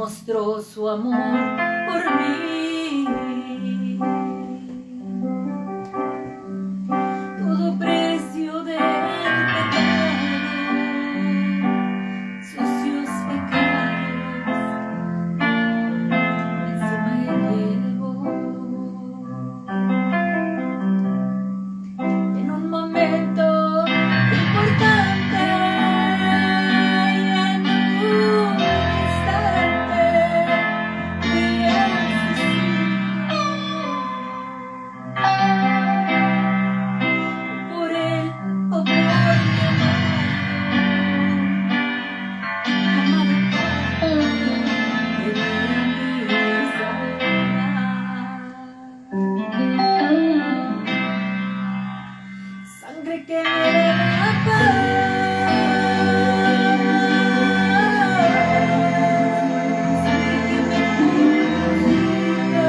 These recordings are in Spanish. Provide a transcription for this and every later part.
mostró su amor por mí. Todo precio del pecado, sucios pecados, encima llevó. En un momento importante, en un instante, vi por él o por mi amor, sangre que me da paz, sangre que me purifica,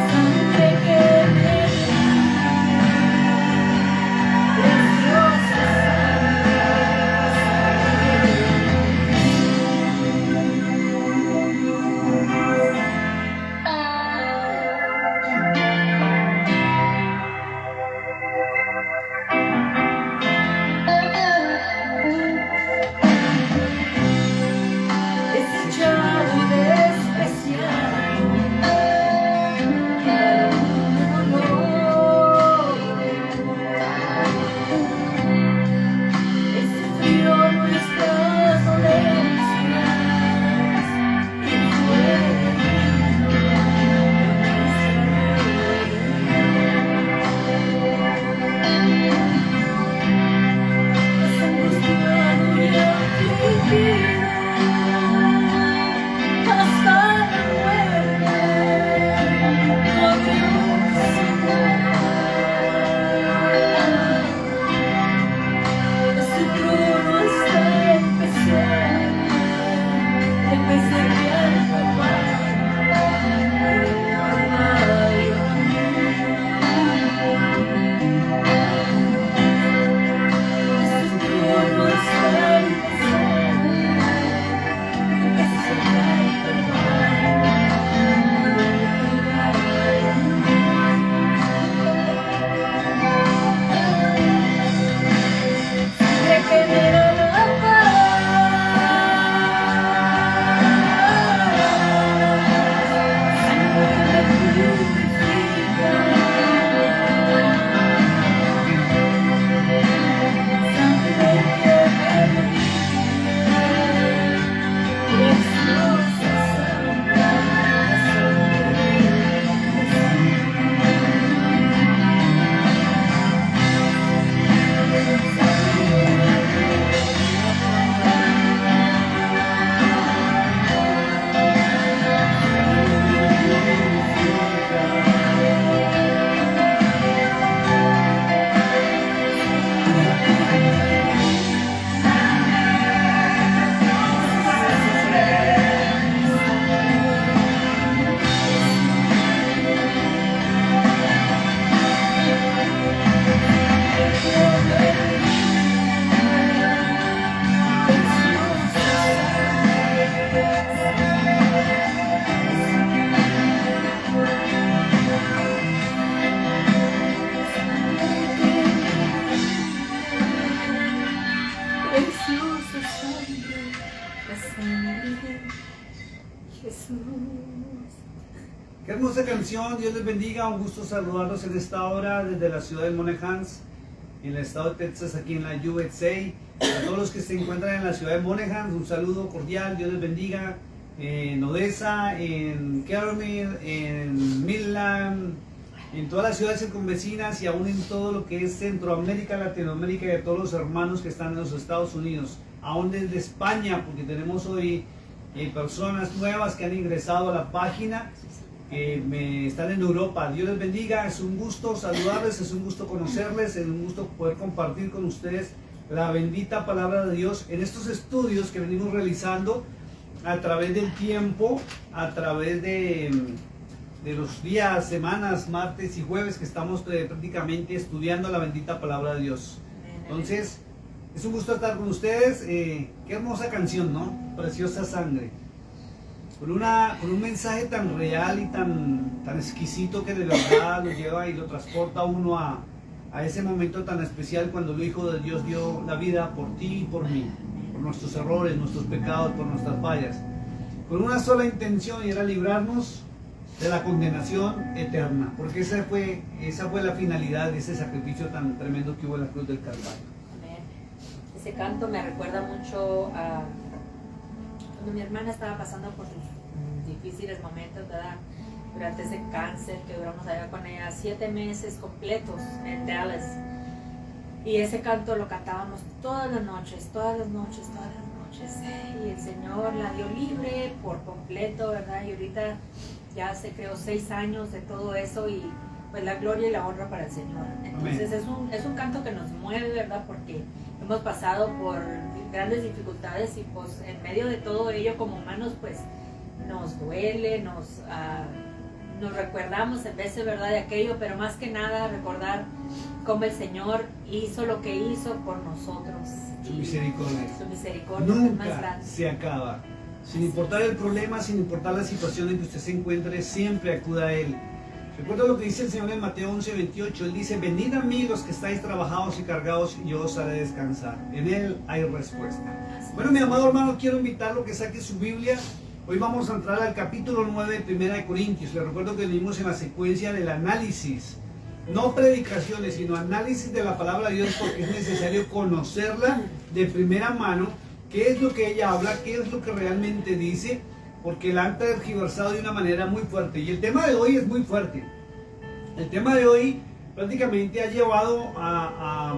sangre que me brinde, preciosa sangre de Dios. Desechado y despreciado, Él sufrió nuestras dolencias y fue herido más angustiado y afligido hasta la muerte, oh Dios, de su trono hasta el pesebre al de su trono hasta el sangre que me da la paz, sangre que me purifica, sangre que me brinde, preciosa sangre de Jesús. Qué hermosa canción, Dios les bendiga, un gusto saludarlos en esta hora desde la ciudad de Monahans, en el estado de Texas, aquí en la USA. A todos los que se encuentran en la ciudad de Monahans, un saludo cordial, Dios les bendiga. En Odessa, en Kermit, en Midland, en todas las ciudades circunvecinas y aún en todo lo que es Centroamérica, Latinoamérica y a todos los hermanos que están en los Estados Unidos. aún desde España, porque tenemos hoy personas nuevas que han ingresado a la página, que están en Europa. Dios les bendiga, es un gusto saludarles, es un gusto conocerles, es un gusto poder compartir con ustedes la bendita palabra de Dios en estos estudios que venimos realizando a través del tiempo, a través de los días, semanas, martes y jueves que estamos prácticamente estudiando la bendita palabra de Dios. Entonces, es un gusto estar con ustedes. Qué hermosa canción, ¿no? Preciosa Sangre. Con un mensaje tan real y tan exquisito que de verdad lo lleva y lo transporta a uno a ese momento tan especial cuando el Hijo de Dios dio la vida por ti y por mí, por nuestros errores, nuestros pecados, por nuestras fallas, con una sola intención, y era librarnos de la condenación eterna, porque esa fue la finalidad de ese sacrificio tan tremendo que hubo en la cruz del Calvario. Amén. Ese canto me recuerda mucho a cuando mi hermana estaba pasando por sus difíciles momentos, ¿verdad? Durante ese cáncer que duramos allá con ella 7 meses completos en Dallas. Y ese canto lo cantábamos todas las noches. Y el Señor la dio libre por completo, ¿verdad? Y ahorita ya se creó 6 años de todo eso, y pues la gloria y la honra para el Señor. Entonces es un canto que nos mueve, ¿verdad? Porque hemos pasado por grandes dificultades, y pues en medio de todo ello como humanos pues nos duele, nos recordamos en veces, ¿verdad?, de aquello, pero más que nada recordar cómo el Señor hizo lo que hizo por nosotros. Su misericordia. Su misericordia Nunca es más grande. se acaba. Sin importar el problema, sin importar la situación en que usted se encuentre, siempre acuda a Él. Recuerda lo que dice el Señor en Mateo 11:28. Él dice: venid a mí los que estáis trabajados y cargados, y yo os haré descansar. En Él hay respuesta. Bueno, mi amado hermano, quiero invitarlo a que saque su Biblia. Hoy vamos a entrar al capítulo 9 de 1 de Corintios. Les recuerdo que venimos en la secuencia del análisis, no predicaciones, sino análisis de la palabra de Dios, porque es necesario conocerla de primera mano, qué es lo que ella habla, qué es lo que realmente dice, porque la han tergiversado de una manera muy fuerte. Y el tema de hoy es muy fuerte. El tema de hoy prácticamente ha llevado a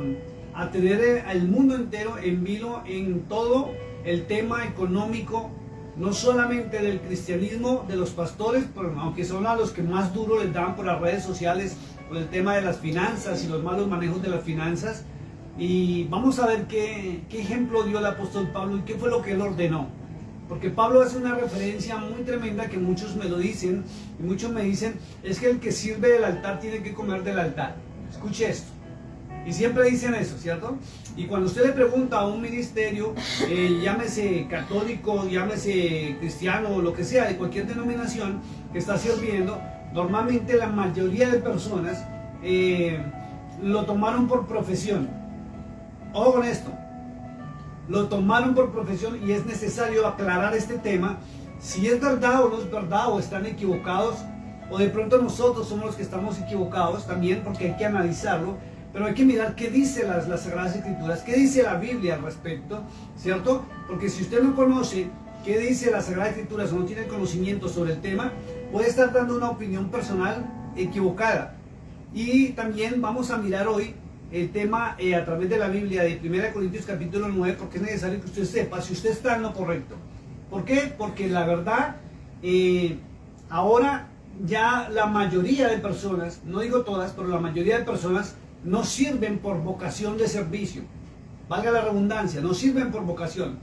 tener al mundo entero en vilo en todo el tema económico, no solamente del cristianismo, de los pastores, aunque son a los que más duro les dan por las redes sociales, por el tema de las finanzas y los malos manejos de las finanzas. Y vamos a ver qué ejemplo dio el apóstol Pablo y qué fue lo que él ordenó. Porque Pablo hace una referencia muy tremenda que muchos me lo dicen, y muchos me dicen: es que el que sirve del altar tiene que comer del altar. Escuche esto. Y siempre dicen eso, ¿cierto? Y cuando usted le pregunta a un ministerio, llámese católico, llámese cristiano o lo que sea, de cualquier denominación que está sirviendo, normalmente la mayoría de personas lo tomaron por profesión. Ojo con esto. Lo tomaron por profesión, y es necesario aclarar este tema, si es verdad o no es verdad, o están equivocados, o de pronto nosotros somos los que estamos equivocados también, porque hay que analizarlo. Pero hay que mirar qué dice las Sagradas Escrituras, qué dice la Biblia al respecto, ¿cierto? Porque si usted no conoce qué dice las Sagradas Escrituras o no tiene conocimiento sobre el tema, puede estar dando una opinión personal equivocada. Y también vamos a mirar hoy el tema a través de la Biblia de 1 Corintios capítulo 9, porque es necesario que usted sepa si usted está en lo correcto. ¿Por qué? Porque la verdad, ahora ya la mayoría de personas, no digo todas, pero la mayoría de personas no sirven por vocación de servicio, valga la redundancia, no sirven por vocación,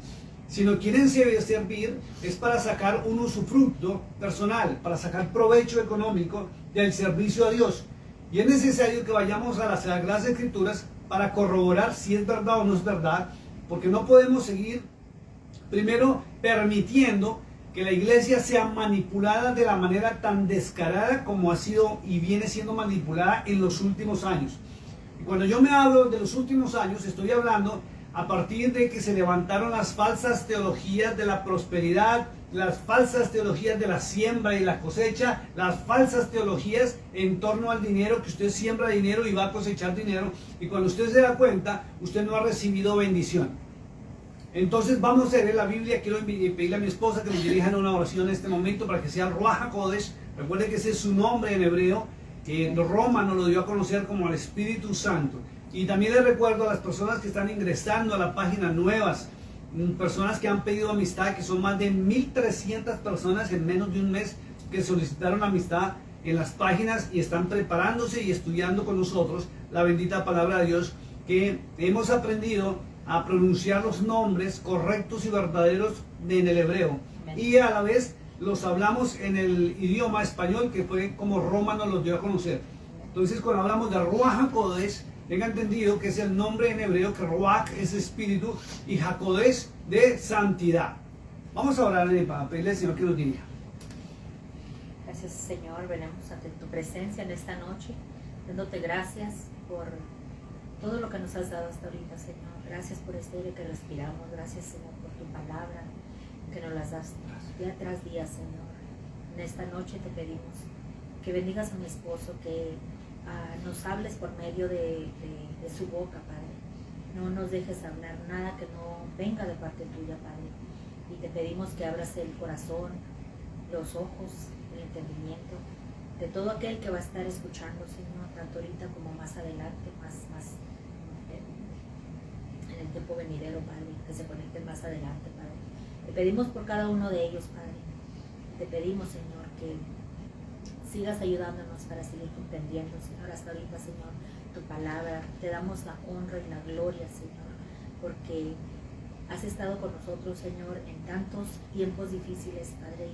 sino quieren servir es para sacar un usufructo personal, para sacar provecho económico del servicio a Dios. Y es necesario que vayamos a las Sagradas Escrituras para corroborar si es verdad o no es verdad, porque no podemos seguir primero permitiendo que la iglesia sea manipulada de la manera tan descarada como ha sido y viene siendo manipulada en los últimos años. Cuando yo me hablo de los últimos años, estoy hablando a partir de que se levantaron las falsas teologías de la prosperidad, las falsas teologías de la siembra y la cosecha, las falsas teologías en torno al dinero, que usted siembra dinero y va a cosechar dinero, y cuando usted se da cuenta, usted no ha recibido bendición. Entonces vamos a leer la Biblia. Quiero pedirle a mi esposa que nos dirija en una oración en este momento para que sea Ruach HaKodesh. Recuerde que ese es su nombre en hebreo. Roma nos lo dio a conocer como el Espíritu Santo. Y también les recuerdo a las personas que están ingresando a la página nuevas, personas que han pedido amistad, que son más de 1,300 personas en menos de un mes que solicitaron amistad en las páginas y están preparándose y estudiando con nosotros la bendita palabra de Dios, que hemos aprendido a pronunciar los nombres correctos y verdaderos en el hebreo. Amén. Y a la vez los hablamos en el idioma español, que fue como Roma nos los dio a conocer. Entonces, cuando hablamos de Ruach HaKodesh, tenga entendido que es el nombre en hebreo, que Ruach es espíritu y HaKodesh de santidad. Vamos a orar para pedirle al Señor que nos dirija. Gracias, Señor. Venimos ante tu presencia en esta noche, dándote gracias por todo lo que nos has dado hasta ahorita, Señor. Gracias por este aire que respiramos. Gracias, Señor, por tu palabra, que nos las das día tras día, Señor. En esta noche te pedimos que bendigas a mi esposo, que nos hables por medio de su boca, Padre. No nos dejes hablar nada que no venga de parte tuya, Padre. Y te pedimos que abras el corazón, los ojos, el entendimiento de todo aquel que va a estar escuchando, Señor, tanto ahorita como más adelante, más en el tiempo venidero, Padre, que se conecten más adelante, Padre. Te pedimos por cada uno de ellos, Padre. Te pedimos, Señor, que sigas ayudándonos para seguir comprendiendo, Señor, hasta ahorita, Señor, tu palabra. Te damos la honra y la gloria, Señor, porque has estado con nosotros, Señor, en tantos tiempos difíciles, Padre,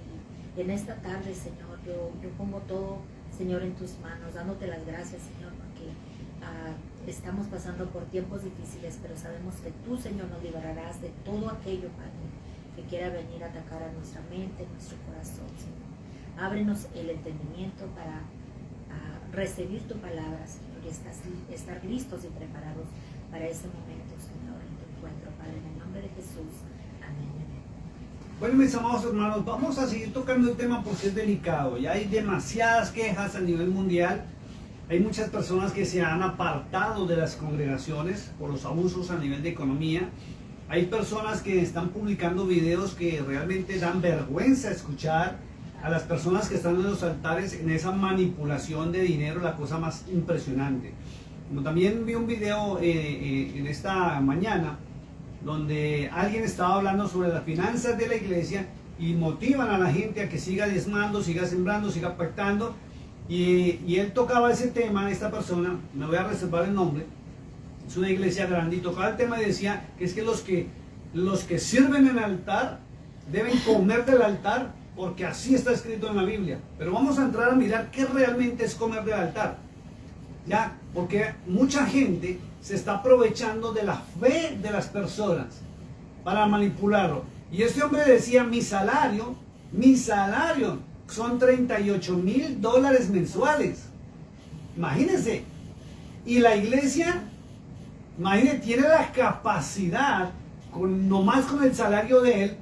y en esta tarde, Señor, yo pongo todo, Señor, en tus manos, dándote las gracias, Señor, porque estamos pasando por tiempos difíciles, pero sabemos que tú, Señor, nos librarás de todo aquello, Padre, que quiera venir a atacar a nuestra mente, nuestro corazón, Señor. Ábrenos el entendimiento para recibir tu palabra, Señor, y estar listos y preparados para ese momento, Señor, en tu encuentro, Padre, en el nombre de Jesús. Amén. Bueno, mis amados hermanos, vamos a seguir tocando el tema porque es delicado. Ya hay demasiadas quejas a nivel mundial. Hay muchas personas que se han apartado de las congregaciones por los abusos a nivel de economía. Hay personas que están publicando videos que realmente dan vergüenza escuchar a las personas que están en los altares en esa manipulación de dinero, la cosa más impresionante. Como también vi un video en esta mañana donde alguien estaba hablando sobre las finanzas de la iglesia y motivan a la gente a que siga diezmando, siga sembrando, siga pactando, y él tocaba ese tema, esta persona, me voy a reservar el nombre, es una iglesia grande, y tocaba el tema y decía que es que los que sirven en el altar deben comer del altar, porque así está escrito en la Biblia. Pero vamos a entrar a mirar qué realmente es comer del altar, ¿ya? Porque mucha gente se está aprovechando de la fe de las personas para manipularlo. Y este hombre decía, mi salario son $38,000 mensuales. Imagínense. Y la iglesia, imagínense, tiene la capacidad, nomás con el salario de él,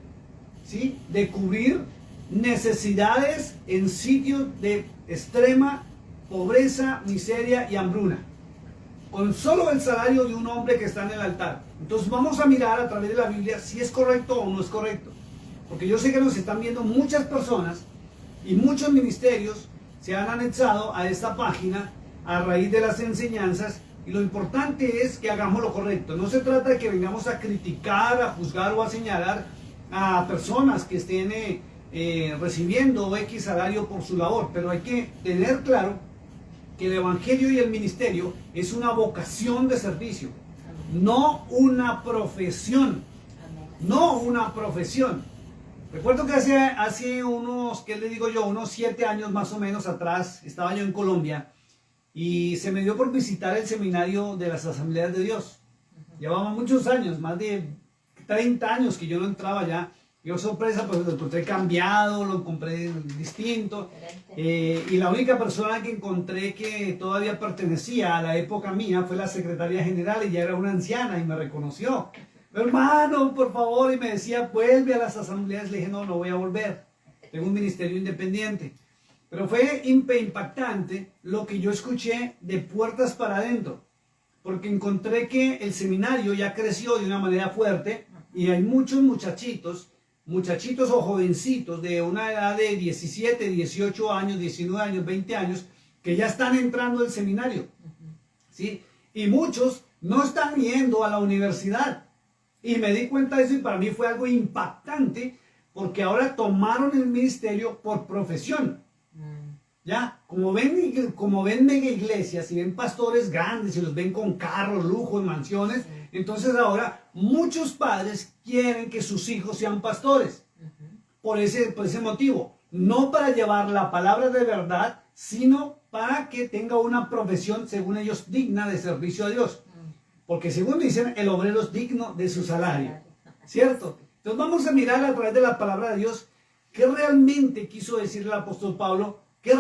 ¿sí?, de cubrir necesidades en sitios de extrema pobreza, miseria y hambruna, con solo el salario de un hombre que está en el altar. Entonces vamos a mirar a través de la Biblia si es correcto o no es correcto, porque yo sé que nos están viendo muchas personas y muchos ministerios se han anexado a esta página a raíz de las enseñanzas, y lo importante es que hagamos lo correcto. No se trata de que vengamos a criticar, a juzgar o a señalar a personas que estén recibiendo X salario por su labor, pero hay que tener claro que el evangelio y el ministerio es una vocación de servicio, no una profesión, no una profesión. Recuerdo que hace unos, ¿qué le digo yo?, unos 7 años más o menos atrás, estaba yo en Colombia y se me dio por visitar el seminario de las Asambleas de Dios. Llevaba muchos años, más de 30 años que yo no entraba allá. Yo, sorpresa, pues lo encontré cambiado, lo encontré distinto. Y la única persona que encontré que todavía pertenecía a la época mía fue la secretaria general, y ya era una anciana y me reconoció. Hermano, por favor, y me decía, vuelve a las asambleas. Le dije, no voy a volver. Tengo un ministerio independiente. Pero fue impactante lo que yo escuché de puertas para adentro, porque encontré que el seminario ya creció de una manera fuerte y hay muchos muchachitos o jovencitos de una edad de 17, 18 años, 19 años, 20 años, que ya están entrando al seminario, ¿sí? Y muchos no están yendo a la universidad, Y me di cuenta de eso y para mí fue algo impactante porque ahora tomaron el ministerio por profesión. Ya, como ven mega iglesias y ven pastores grandes y los ven con carros, lujos, mansiones, entonces ahora muchos padres quieren que sus hijos sean pastores. Por ese motivo, no para llevar la palabra de verdad, sino para que tenga una profesión, según ellos, digna de servicio a Dios. Porque según dicen, el obrero es digno de su salario. ¿Cierto? Entonces vamos a mirar a través de la palabra de Dios qué realmente quiso decir el apóstol Pablo, qué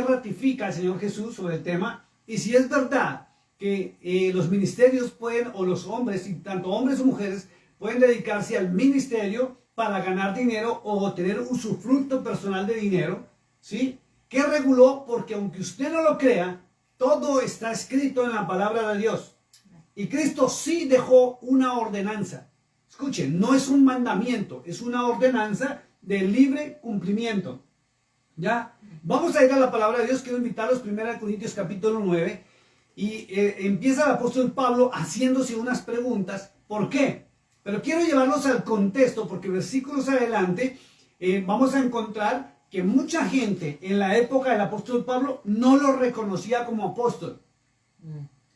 ratifica el Señor Jesús sobre el tema, y si es verdad que los ministerios pueden, o los hombres, y tanto hombres o mujeres, pueden dedicarse al ministerio para ganar dinero o tener usufructo personal de dinero, ¿sí? ¿Qué reguló? Porque aunque usted no lo crea, todo está escrito en la palabra de Dios. Y Cristo sí dejó una ordenanza. Escuchen, no es un mandamiento, es una ordenanza de libre cumplimiento. ¿Ya? Vamos a ir a la palabra de Dios. Quiero invitarlos 1 Corintios capítulo 9. Y empieza el apóstol Pablo haciéndose unas preguntas. ¿Por qué? Pero quiero llevarlos al contexto porque versículos adelante vamos a encontrar que mucha gente en la época del apóstol Pablo no lo reconocía como apóstol.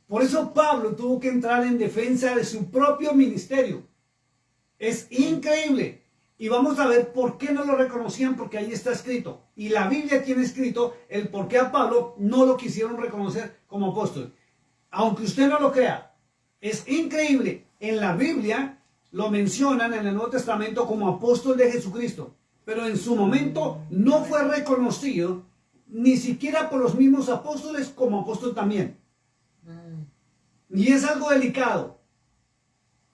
Por eso Pablo tuvo que entrar en defensa de su propio ministerio. Es increíble. Y vamos a ver por qué no lo reconocían, porque ahí está escrito. Y la Biblia tiene escrito el por qué a Pablo no lo quisieron reconocer como apóstol. Aunque usted no lo crea, es increíble. En la Biblia lo mencionan en el Nuevo Testamento como apóstol de Jesucristo. Pero en su momento no fue reconocido ni siquiera por los mismos apóstoles como apóstol también. Y es algo delicado.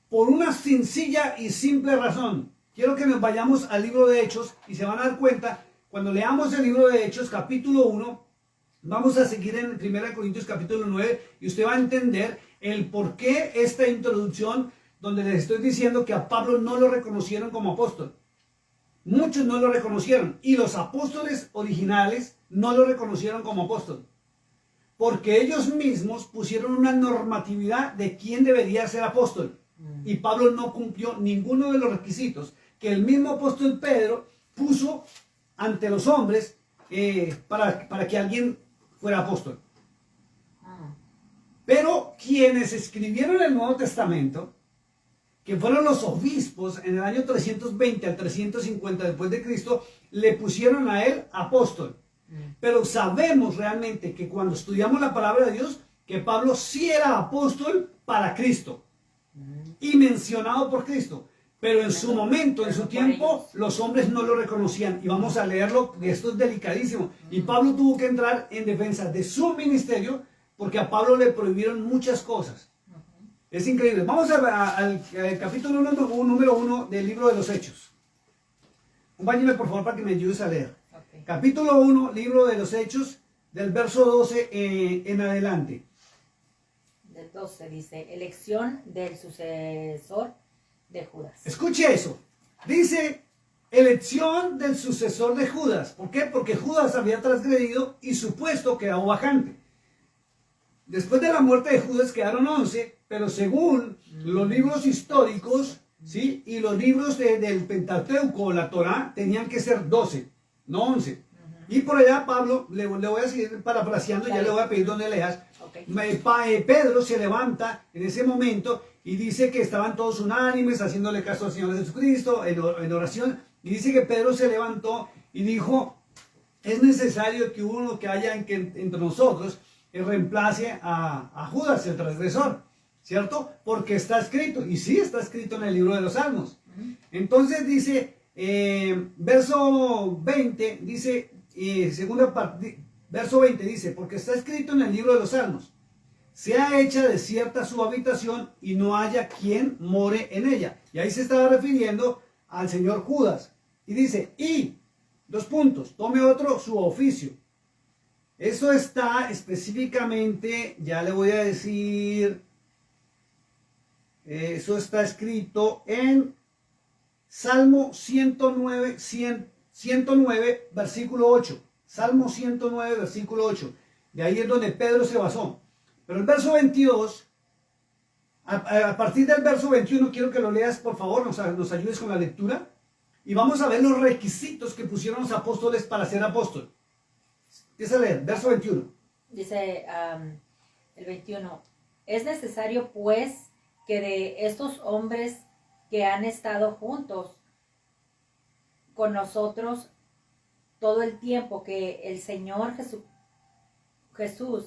Por una sencilla y simple razón. Quiero que nos vayamos al libro de Hechos y se van a dar cuenta, cuando leamos el libro de Hechos, capítulo 1, vamos a seguir en 1 Corintios capítulo 9 y usted va a entender el por qué esta introducción donde les estoy diciendo que a Pablo no lo reconocieron como apóstol. Muchos no lo reconocieron y los apóstoles originales no lo reconocieron como apóstol. Porque ellos mismos pusieron una normatividad de quién debería ser apóstol. Y Pablo no cumplió ninguno de los requisitos que el mismo apóstol Pedro puso ante los hombres para que alguien fuera apóstol. Pero quienes escribieron el Nuevo Testamento, que fueron los obispos en el año 320 al 350 después de Cristo, le pusieron a él apóstol. Pero sabemos realmente que cuando estudiamos la palabra de Dios, que Pablo sí era apóstol para Cristo y mencionado por Cristo. Pero en su momento, en su tiempo, los hombres no lo reconocían. Y vamos a leerlo, esto es delicadísimo. Y Pablo tuvo que entrar en defensa de su ministerio porque a Pablo le prohibieron muchas cosas. Es increíble. Vamos al capítulo número 1 del libro de los Hechos. Acompáñenme por favor para que me ayudes a leer. Okay. Capítulo 1, libro de los Hechos, del verso 12 en adelante. Del 12 dice, elección del sucesor de Judas. Escuche eso. Dice, elección del sucesor de Judas. ¿Por qué? Porque Judas había transgredido y su puesto quedó vacante. Después de la muerte de Judas quedaron 11, pero según los libros históricos, ¿sí? Y los libros del Pentateuco, la Torá, tenían que ser 12, no 11. Y por allá Pablo, le voy a seguir parafraseando, ya le voy a pedir donde leas. Okay. Pedro se levanta en ese momento y dice que estaban todos unánimes haciéndole caso al Señor Jesucristo en oración. Y dice que Pedro se levantó y dijo, es necesario que uno que haya entre nosotros reemplace a Judas, el transgresor, ¿cierto? Porque está escrito, y sí está escrito en el libro de los Salmos. Entonces dice, verso 20, dice, segunda parte, verso 20 dice, porque está escrito en el libro de los Salmos, sea hecha desierta su habitación y no haya quien more en ella. Y ahí se estaba refiriendo al señor Judas. Y dice, y, 2 puntos, tome otro su oficio. Eso está específicamente, ya le voy a decir, eso está escrito en Salmo 109, 109, versículo 8. Salmo 109, versículo 8. De ahí es donde Pedro se basó. Pero el verso 22 A partir del verso 21, quiero que lo leas, por favor, nos ayudes con la lectura. Y vamos a ver los requisitos que pusieron los apóstoles para ser apóstol. Empieza a leer, verso 21. Dice el 21. Es necesario, pues, que de estos hombres que han estado juntos con nosotros todo el tiempo que el Señor Jesús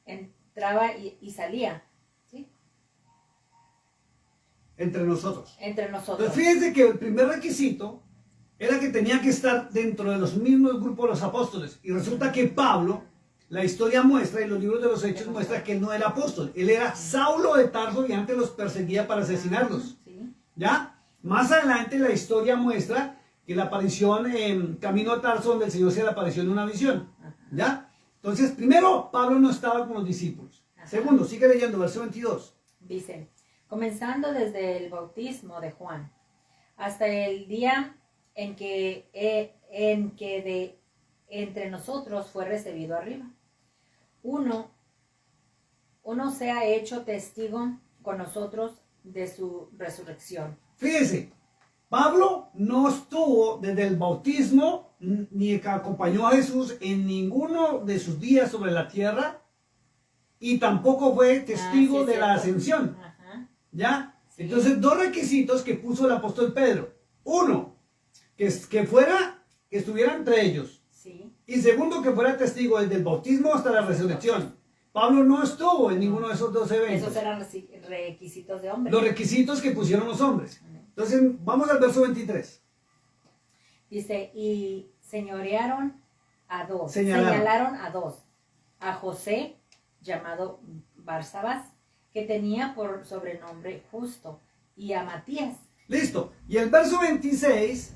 entraba y salía, ¿sí? Entre nosotros. Entre nosotros. Entonces, fíjense que el primer requisito era que tenía que estar dentro de los mismos grupos de los apóstoles. Y resulta que Pablo, la historia muestra y los libros de los Hechos muestra que él no era apóstol. Él era Saulo de Tarso y antes los perseguía para asesinarlos. Sí. ¿Ya? Más adelante la historia muestra que la aparición en camino a Tarso, donde el Señor se le apareció en una visión. ¿Ya? Entonces, primero, Pablo no estaba con los discípulos. Ajá. Segundo, sigue leyendo, verso 22. Dice, comenzando desde el bautismo de Juan hasta el día en que de entre nosotros fue recibido arriba. Uno se ha hecho testigo con nosotros de su resurrección. Fíjese, Pablo no estuvo desde el bautismo ni acompañó a Jesús en ninguno de sus días sobre la tierra y tampoco fue testigo sí, de la cierto. ascensión. Ajá. ¿Ya? Sí. Entonces, dos requisitos que puso el apóstol Pedro. Uno, que estuviera entre ellos. Sí. Y segundo, que fuera testigo desde el bautismo hasta la resurrección. Pablo no estuvo en ninguno de esos dos eventos. Esos eran requisitos de hombre. Los requisitos que pusieron los hombres. Entonces, vamos al verso 23. Dice, y señalaron a dos. A José, llamado Barsabás, que tenía por sobrenombre Justo, y a Matías. Listo. Y el verso 26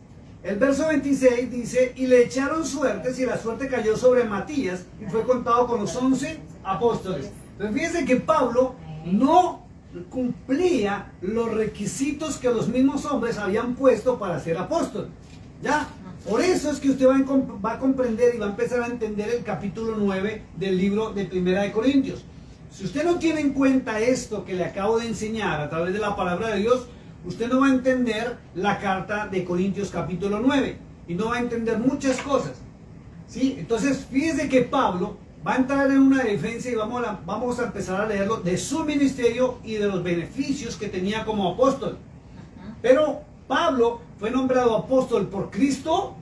dice, y le echaron suertes y la suerte cayó sobre Matías y fue contado con los 11 apóstoles. Entonces fíjense que Pablo no cumplía los requisitos que los mismos hombres habían puesto para ser apóstol. ¿Ya? Por eso es que usted va a comprender y va a empezar a entender el capítulo 9 del libro de Primera de Corintios. Si usted no tiene en cuenta esto que le acabo de enseñar a través de la palabra de Dios, usted no va a entender la carta de Corintios capítulo 9 y no va a entender muchas cosas. ¿Sí? Entonces, fíjese que Pablo va a entrar en una defensa y vamos a empezar a leerlo de su ministerio y de los beneficios que tenía como apóstol. Pero Pablo fue nombrado apóstol por Cristo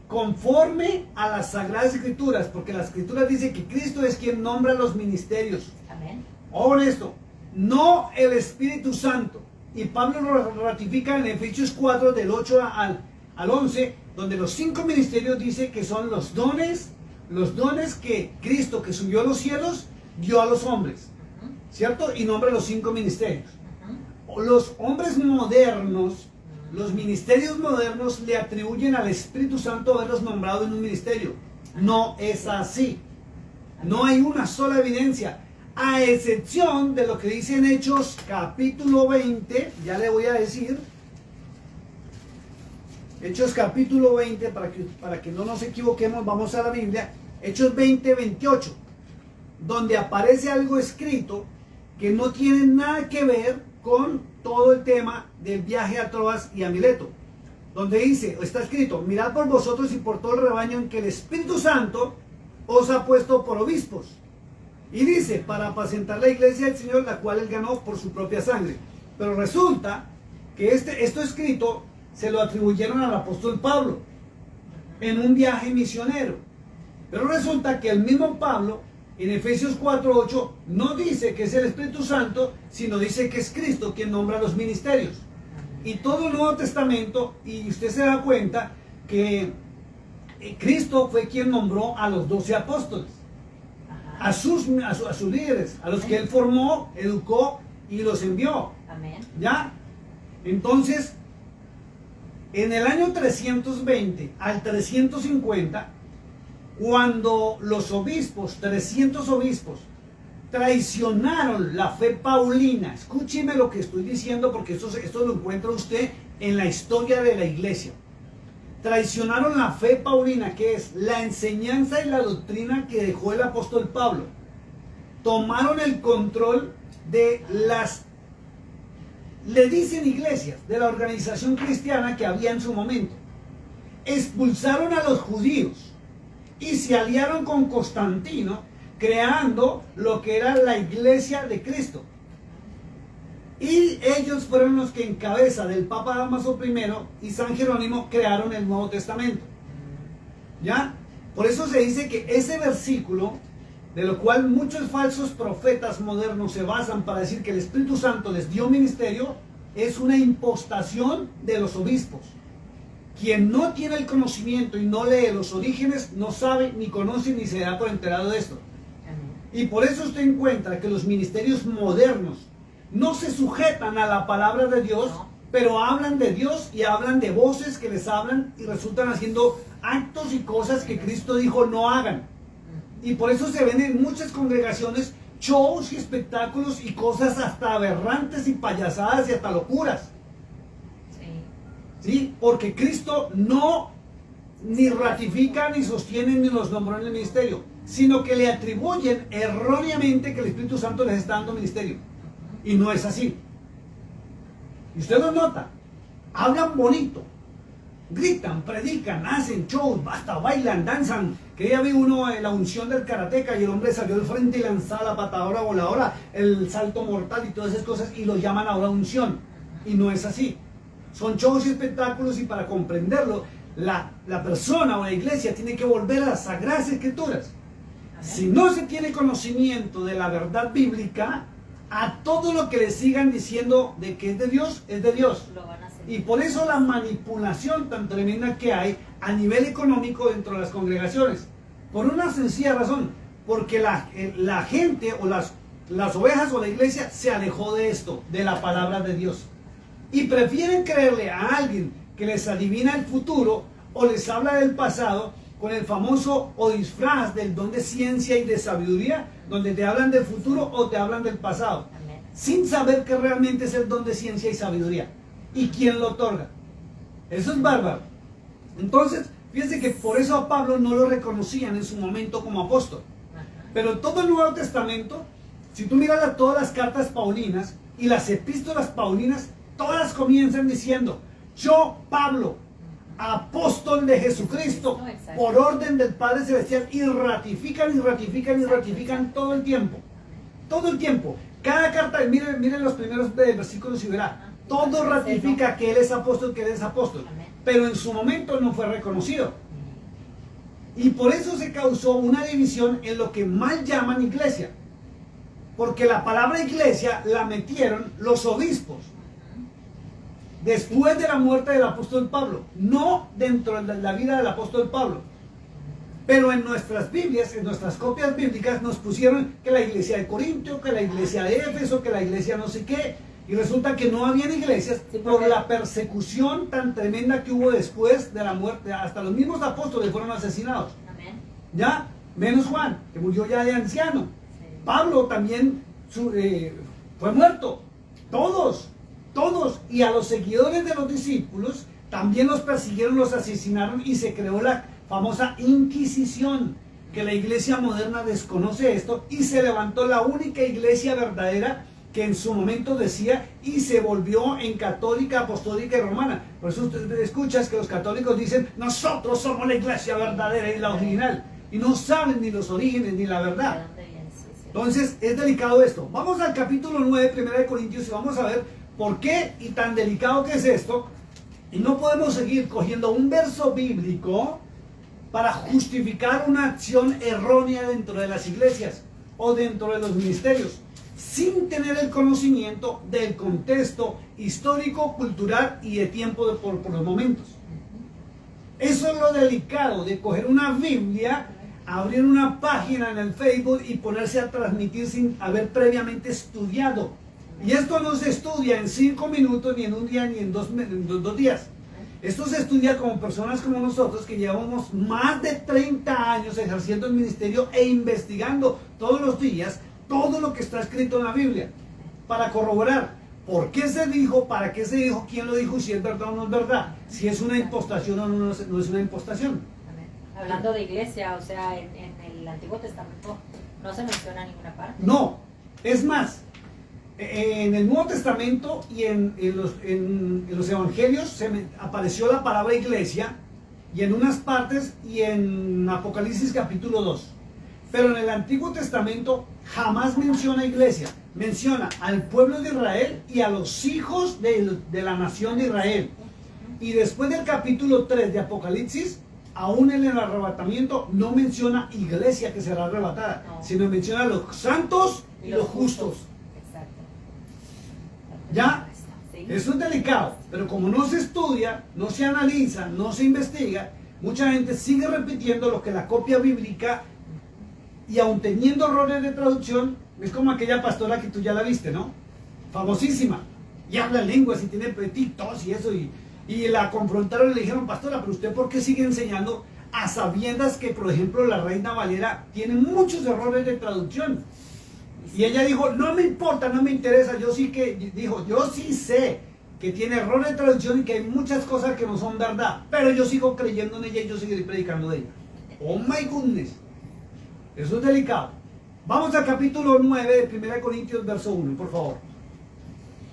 conforme a las Sagradas Escrituras, porque la Escritura dice que Cristo es quien nombra los ministerios. Amén. Ahora esto, no el Espíritu Santo. Y Pablo lo ratifica en Efesios 4 del 8 al 11, donde los 5 ministerios dice que son los dones que Cristo, que subió a los cielos, dio a los hombres, ¿cierto? Y nombra los 5 ministerios. Los hombres modernos, los ministerios modernos le atribuyen al Espíritu Santo haberlos nombrado en un ministerio. No es así. No hay una sola evidencia, a excepción de lo que dice en Hechos capítulo 20, ya le voy a decir. Hechos capítulo 20, para que no nos equivoquemos, vamos a la Biblia. Hechos 20, 28, donde aparece algo escrito que no tiene nada que ver con todo el tema del viaje a Troas y a Mileto. Donde dice, está escrito, mirad por vosotros y por todo el rebaño en que el Espíritu Santo os ha puesto por obispos. Y dice, para apacentar la iglesia del Señor, la cual él ganó por su propia sangre. Pero resulta que esto escrito se lo atribuyeron al apóstol Pablo en un viaje misionero. Pero resulta que el mismo Pablo, en Efesios 4:8, no dice que es el Espíritu Santo, sino dice que es Cristo quien nombra los ministerios. Y todo el Nuevo Testamento, y usted se da cuenta que Cristo fue quien nombró a los 12 apóstoles. A sus líderes, a los que él formó, educó y los envió. Amén. ¿Ya? Entonces, en el año 320 al 350, cuando los obispos, 300 obispos, traicionaron la fe paulina, escúcheme lo que estoy diciendo porque esto lo encuentra usted en la historia de la iglesia. Traicionaron la fe paulina, que es la enseñanza y la doctrina que dejó el apóstol Pablo. Tomaron el control de las le dicen iglesias de la organización cristiana que había en su momento. Expulsaron a los judíos y se aliaron con Constantino, creando lo que era la iglesia de Cristo. Y ellos fueron los que en cabeza del Papa Dámaso I y San Jerónimo crearon el Nuevo Testamento. ¿Ya? Por eso se dice que ese versículo, de lo cual muchos falsos profetas modernos se basan para decir que el Espíritu Santo les dio ministerio, es una impostación de los obispos. Quien no tiene el conocimiento y no lee los orígenes, no sabe, ni conoce, ni se da por enterado de esto. Y por eso usted encuentra que los ministerios modernos no se sujetan a la palabra de Dios, pero hablan de Dios y hablan de voces que les hablan y resultan haciendo actos y cosas que Cristo dijo no hagan. Y por eso se ven en muchas congregaciones shows y espectáculos y cosas hasta aberrantes y payasadas y hasta locuras. ¿Sí? Porque Cristo no ni ratifica, ni sostiene, ni los nombró en el ministerio, sino que le atribuyen erróneamente que el Espíritu Santo les está dando ministerio. Y no es así. Y usted lo nota. Hablan bonito. Gritan, predican, hacen shows, hasta bailan, danzan. Que ya vi uno en la unción del karateca y el hombre salió al frente y lanzaba la patadora voladora, el salto mortal y todas esas cosas y lo llaman ahora unción. Y no es así. Son shows y espectáculos y para comprenderlo, la persona o la iglesia tiene que volver a las Sagradas Escrituras. Si no se tiene conocimiento de la verdad bíblica, a todo lo que le sigan diciendo de que es de Dios, es de Dios. Y por eso la manipulación tan tremenda que hay a nivel económico dentro de las congregaciones. Por una sencilla razón, porque la gente o las ovejas o la iglesia se alejó de esto, de la palabra de Dios. Y prefieren creerle a alguien que les adivina el futuro o les habla del pasado con el famoso o disfraz del don de ciencia y de sabiduría, donde te hablan del futuro o te hablan del pasado, sin saber que realmente es el don de ciencia y sabiduría y quién lo otorga. Eso es bárbaro. Entonces, fíjense que por eso a Pablo no lo reconocían en su momento como apóstol. Pero todo el Nuevo Testamento, si tú miras todas las cartas paulinas y las epístolas paulinas, todas comienzan diciendo: yo, Pablo, apóstol de Jesucristo, por orden del Padre Celestial, y ratifican y ratifican y ratifican todo el tiempo. Todo el tiempo. Cada carta, miren los primeros versículos y verá, todo ratifica que Él es apóstol, que Él es apóstol. Pero en su momento no fue reconocido. Y por eso se causó una división en lo que mal llaman iglesia. Porque la palabra iglesia la metieron los obispos después de la muerte del apóstol Pablo, no dentro de la vida del apóstol Pablo. Pero en nuestras Biblias, en nuestras copias bíblicas, nos pusieron que la iglesia de Corintio, que la iglesia de Éfeso, que la iglesia no sé qué. Y resulta que no habían iglesias por la persecución tan tremenda que hubo después de la muerte. Hasta los mismos apóstoles fueron asesinados. Amén. ¿Ya? Menos Juan, que murió ya de anciano. Sí. Pablo también fue muerto. Todos. Y a los seguidores de los discípulos también los persiguieron, los asesinaron y se creó la famosa Inquisición, que la iglesia moderna desconoce esto, y se levantó la única iglesia verdadera que en su momento decía, y se volvió en católica, apostólica y romana. Por eso usted escuchas que los católicos dicen: nosotros somos la iglesia verdadera y la original, y no saben ni los orígenes ni la verdad. Entonces es delicado esto. Vamos al capítulo 9, 1 de Corintios, y vamos a ver por qué y tan delicado que es esto. Y no podemos seguir cogiendo un verso bíblico para justificar una acción errónea dentro de las iglesias o dentro de los ministerios, sin tener el conocimiento del contexto histórico, cultural y de tiempo por los momentos. Eso es lo delicado de coger una Biblia, abrir una página en el Facebook y ponerse a transmitir sin haber previamente estudiado. Y esto no se estudia en 5 minutos, ni en un día, ni en dos días. Esto se estudia como personas como nosotros que llevamos más de 30 años ejerciendo el ministerio e investigando todos los días todo lo que está escrito en la Biblia para corroborar por qué se dijo, para qué se dijo, quién lo dijo y si es verdad o no es verdad, si es una impostación o no es una impostación. Hablando de iglesia, o sea, en el Antiguo Testamento no se menciona en ninguna parte. No, es más, En el Nuevo Testamento y en los Evangelios apareció la palabra iglesia, y en unas partes, y en Apocalipsis capítulo 2. Pero en el Antiguo Testamento jamás menciona iglesia. Menciona al pueblo de Israel y a los hijos de la nación de Israel. Y después del capítulo 3 de Apocalipsis, aún en el arrebatamiento, no menciona iglesia que será arrebatada, No. sino menciona a los santos y los justos. Exacto. ¿Ya? Sí. Eso es delicado, pero como no se estudia, no se analiza, no se investiga, mucha gente sigue repitiendo lo que la copia bíblica, y aun teniendo errores de traducción, es como aquella pastora que tú ya la viste, ¿no? Famosísima, y habla lenguas y tiene petitos y eso, y la confrontaron y le dijeron, pastora, pero usted ¿por qué sigue enseñando a sabiendas que, por ejemplo, la Reina Valera tiene muchos errores de traducción? Y ella dijo, no me importa, no me interesa, yo sí sé que tiene errores de traducción y que hay muchas cosas que no son verdad, pero yo sigo creyendo en ella y yo seguiré predicando de ella. Oh my goodness, eso es delicado. Vamos al capítulo 9 de 1 Corintios, verso 1, por favor.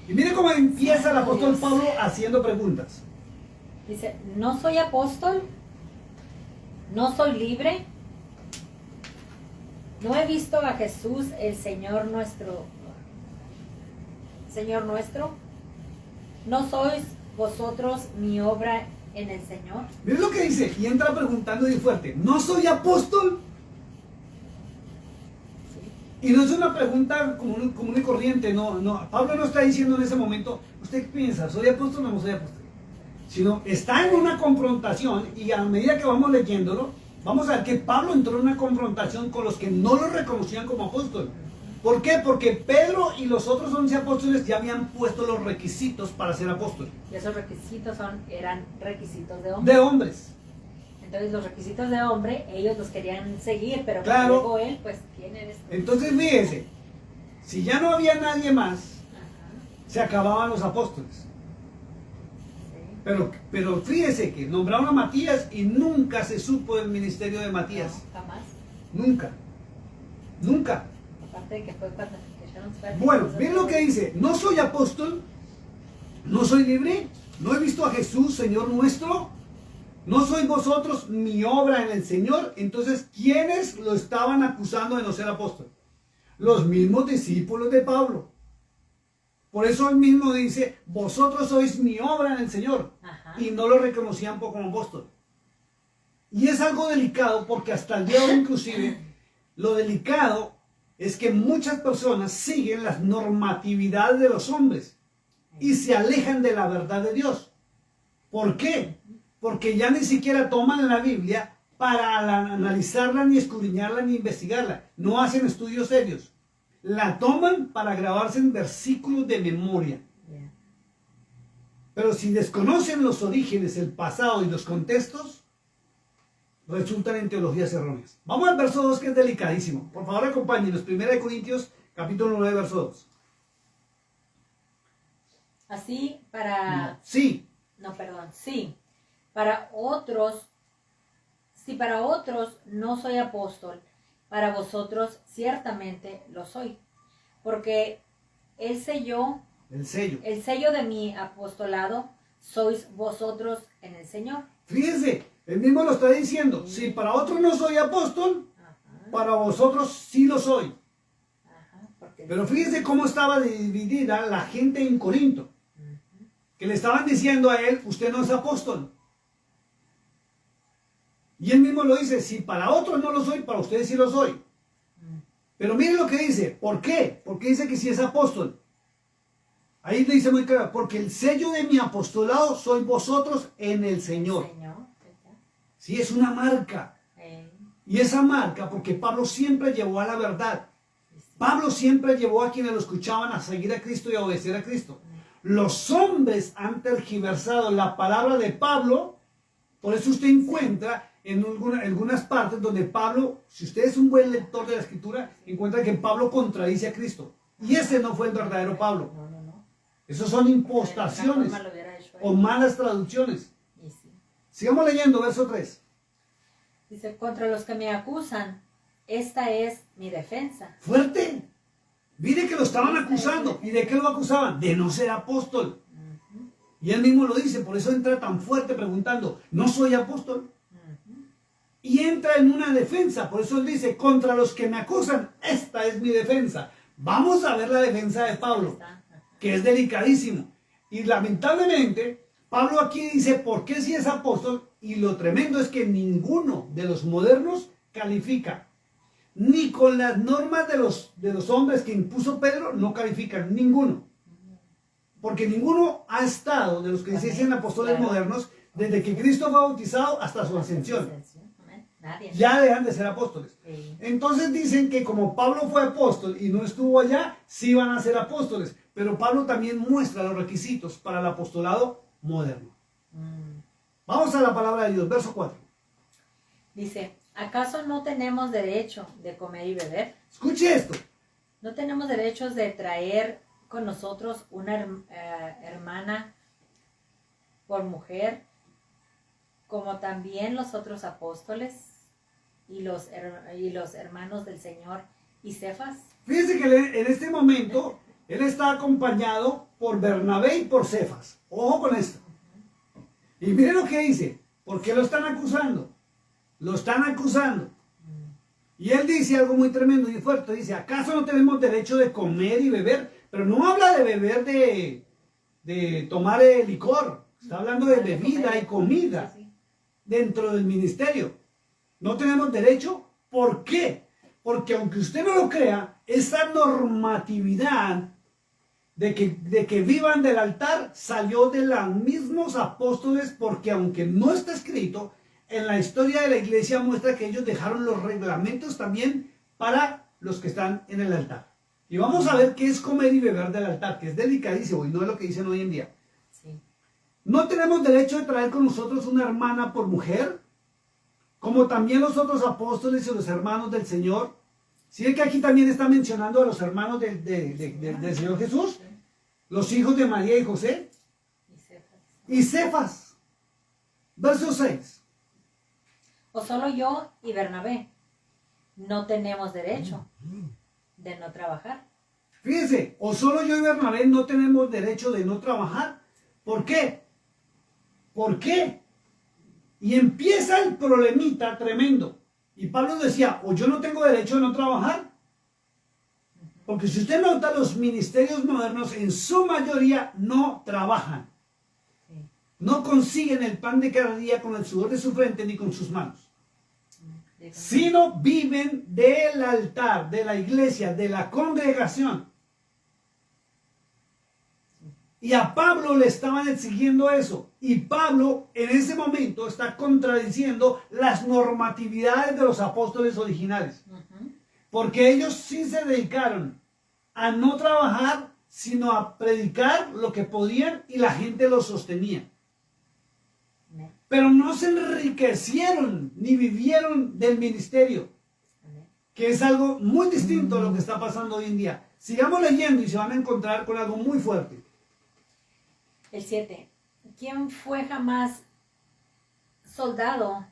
Y mire cómo empieza el apóstol Pablo haciendo preguntas. Dice, no soy apóstol, no soy libre, no he visto a Jesús el Señor nuestro, no sois vosotros mi obra en el Señor. Mire lo que dice, y entra preguntando de fuerte, ¿no soy apóstol? Y no es una pregunta común y corriente, no. Pablo no está diciendo en ese momento, ¿usted qué piensa? ¿Soy apóstol o no soy apóstol? Sino está en una confrontación, y a medida que vamos leyéndolo, vamos a ver que Pablo entró en una confrontación con los que no lo reconocían como apóstol. ¿Por qué? Porque Pedro y los otros 11 apóstoles ya habían puesto los requisitos para ser apóstol. Y esos requisitos eran requisitos de hombre. De hombres. Entonces los requisitos de hombre, ellos los querían seguir, pero Claro. cuando llegó él, pues, ¿quién eres tú? Entonces fíjese, si ya no había nadie más, Ajá, se acababan los apóstoles. sí. Pero fíjese que nombraron a Matías y nunca se supo del ministerio de Matías. No, jamás. Nunca. Nunca. Aparte de que fue cuando echaron suerte. Bueno, miren lo que dice. No soy apóstol, no soy libre, no he visto a Jesús, Señor nuestro, no sois vosotros mi obra en el Señor. Entonces, ¿quiénes lo estaban acusando de no ser apóstol? Los mismos discípulos de Pablo. Por eso él mismo dice, vosotros sois mi obra en el Señor. Ajá. Y no lo reconocían como apóstol. Y es algo delicado porque hasta el día de hoy inclusive, lo delicado es que muchas personas siguen las normatividades de los hombres y se alejan de la verdad de Dios. ¿Por qué? Porque ya ni siquiera toman la Biblia para analizarla, ni escudriñarla, ni investigarla. No hacen estudios serios. La toman para grabarse en versículos de memoria. Yeah. Pero si desconocen los orígenes, el pasado y los contextos, resultan en teologías erróneas. Vamos al verso 2, que es delicadísimo. Por favor, acompáñenos. 1 Corintios, capítulo 9, verso 2. Así para... Sí. No, perdón, sí. Para otros, si para otros no soy apóstol, para vosotros ciertamente lo soy. Porque el sello de mi apostolado sois vosotros en el Señor. Fíjense, él mismo lo está diciendo. Si para otros no soy apóstol, Ajá, para vosotros sí lo soy. ajá, porque Pero fíjense cómo estaba dividida la gente en Corinto. Que le estaban diciendo a él, usted no es apóstol. Y él mismo lo dice, si para otros no lo soy, para ustedes sí lo soy. Pero miren lo que dice, ¿por qué? Porque dice que sí es apóstol. Ahí le dice muy claro, porque el sello de mi apostolado sois vosotros en el Señor. Sí, es una marca. Y esa marca, porque Pablo siempre llevó a la verdad. Pablo siempre llevó a quienes lo escuchaban a seguir a Cristo y a obedecer a Cristo. Los hombres han tergiversado la palabra de Pablo. Por eso usted encuentra en algunas partes donde Pablo, si usted es un buen lector de la Escritura, encuentra que Pablo contradice a Cristo. Y ese no fue el verdadero Pablo. No. Esos son impostaciones o malas traducciones. Sigamos leyendo, verso 3. Dice, contra los que me acusan, esta es mi defensa. Fuerte. Mire que lo estaban acusando. ¿Y de qué lo acusaban? De no ser apóstol. Y él mismo lo dice, por eso entra tan fuerte preguntando, ¿no soy apóstol? Y entra en una defensa, por eso él dice, contra los que me acusan, esta es mi defensa. Vamos a ver la defensa de Pablo, que es delicadísimo. Y lamentablemente, Pablo aquí dice, ¿por qué si es apóstol? Y lo tremendo es que ninguno de los modernos califica. Ni con las normas de los hombres que impuso Pedro, no califican, ninguno. Porque ninguno ha estado, de los que se dicen apóstoles modernos, desde que Cristo fue bautizado hasta su ascensión. Ya dejan de ser apóstoles. Entonces dicen que como Pablo fue apóstol y no estuvo allá, sí van a ser apóstoles. Pero Pablo también muestra los requisitos para el apostolado moderno. Vamos a la palabra de Dios, verso 4. Dice, ¿acaso no tenemos derecho de comer y beber? Escuche esto. ¿No tenemos derechos de traer con nosotros una hermana por mujer, como también los otros apóstoles y los hermanos del Señor y Cefas? Fíjense que en este momento él está acompañado por Bernabé y por Cefas. Ojo con esto. Y miren lo que dice. ¿Por qué lo están acusando? Lo están acusando. Y él dice algo muy tremendo y fuerte. Dice, ¿acaso no tenemos derecho de comer y beber? Pero no habla de beber de tomar licor. Está hablando de bebida y comida dentro del ministerio. ¿No tenemos derecho? ¿Por qué? Porque aunque usted no lo crea, esa normatividad de que vivan del altar salió de los mismos apóstoles, porque aunque no está escrito, en la historia de la iglesia muestra que ellos dejaron los reglamentos también para los que están en el altar. Y vamos a ver qué es comer y beber del altar, que es delicadísimo y no es lo que dicen hoy en día. Sí. ¿No tenemos derecho de traer con nosotros una hermana por mujer? Como también los otros apóstoles y los hermanos del Señor. ¿Sí es que aquí también está mencionando a los hermanos del Señor Jesús? Los hijos de María y José. Y Cefas. Verso 6. ¿O solo yo y Bernabé no tenemos derecho de no trabajar? Fíjense, o solo yo y Bernabé no tenemos derecho de no trabajar. ¿Por qué? ¿Por qué? Y empieza el problemita tremendo. Y Pablo decía, o yo no tengo derecho de no trabajar. Porque si usted nota, los ministerios modernos en su mayoría no trabajan. No consiguen el pan de cada día con el sudor de su frente ni con sus manos. Sino viven del altar, de la iglesia, de la congregación. Y a Pablo le estaban exigiendo eso. Y Pablo en ese momento está contradiciendo las normatividades de los apóstoles originales. Porque ellos sí se dedicaron a no trabajar, sino a predicar lo que podían y la gente los sostenía. Pero no se enriquecieron ni vivieron del ministerio, que es algo muy distinto a lo que está pasando hoy en día. Sigamos leyendo y se van a encontrar con algo muy fuerte. El 7. ¿Quién fue jamás soldado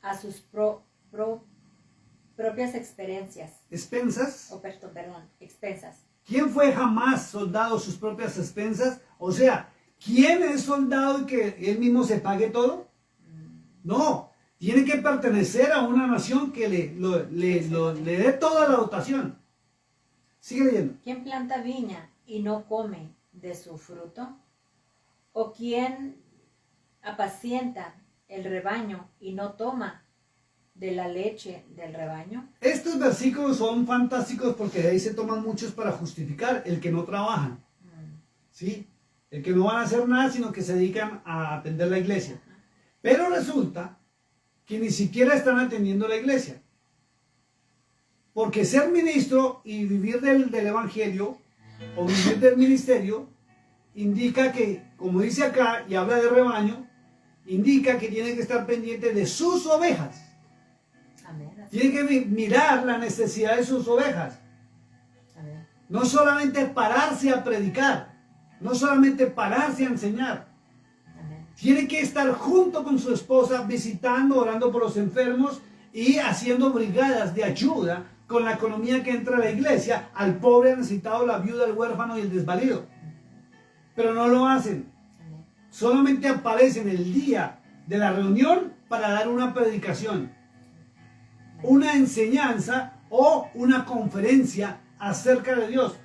a sus propias experiencias? ¿Expensas? Perdón, expensas. ¿Quién fue jamás soldado a sus propias expensas? O sea, ¿quién es soldado y que él mismo se pague todo? No, tiene que pertenecer a una nación que le dé toda la dotación. Sigue leyendo. ¿Quién planta viña y no come de su fruto? ¿O quién apacienta el rebaño y no toma de la leche del rebaño? Estos versículos son fantásticos porque de ahí se toman muchos para justificar el que no trabajan. ¿Sí? El que no van a hacer nada, sino que se dedican a atender la iglesia. Pero resulta que ni siquiera están atendiendo la iglesia. Porque ser ministro y vivir del evangelio o vivir del ministerio indica que, como dice acá y habla de rebaño, indica que tiene que estar pendiente de sus ovejas. Tiene que mirar la necesidad de sus ovejas. No solamente pararse a predicar, no solamente pararse a enseñar. Tiene que estar junto con su esposa, visitando, orando por los enfermos y haciendo brigadas de ayuda con la economía que entra a la iglesia al pobre necesitado, la viuda, el huérfano y el desvalido. Pero no lo hacen. Solamente aparecen el día de la reunión para dar una predicación, una enseñanza o una conferencia acerca de Dios,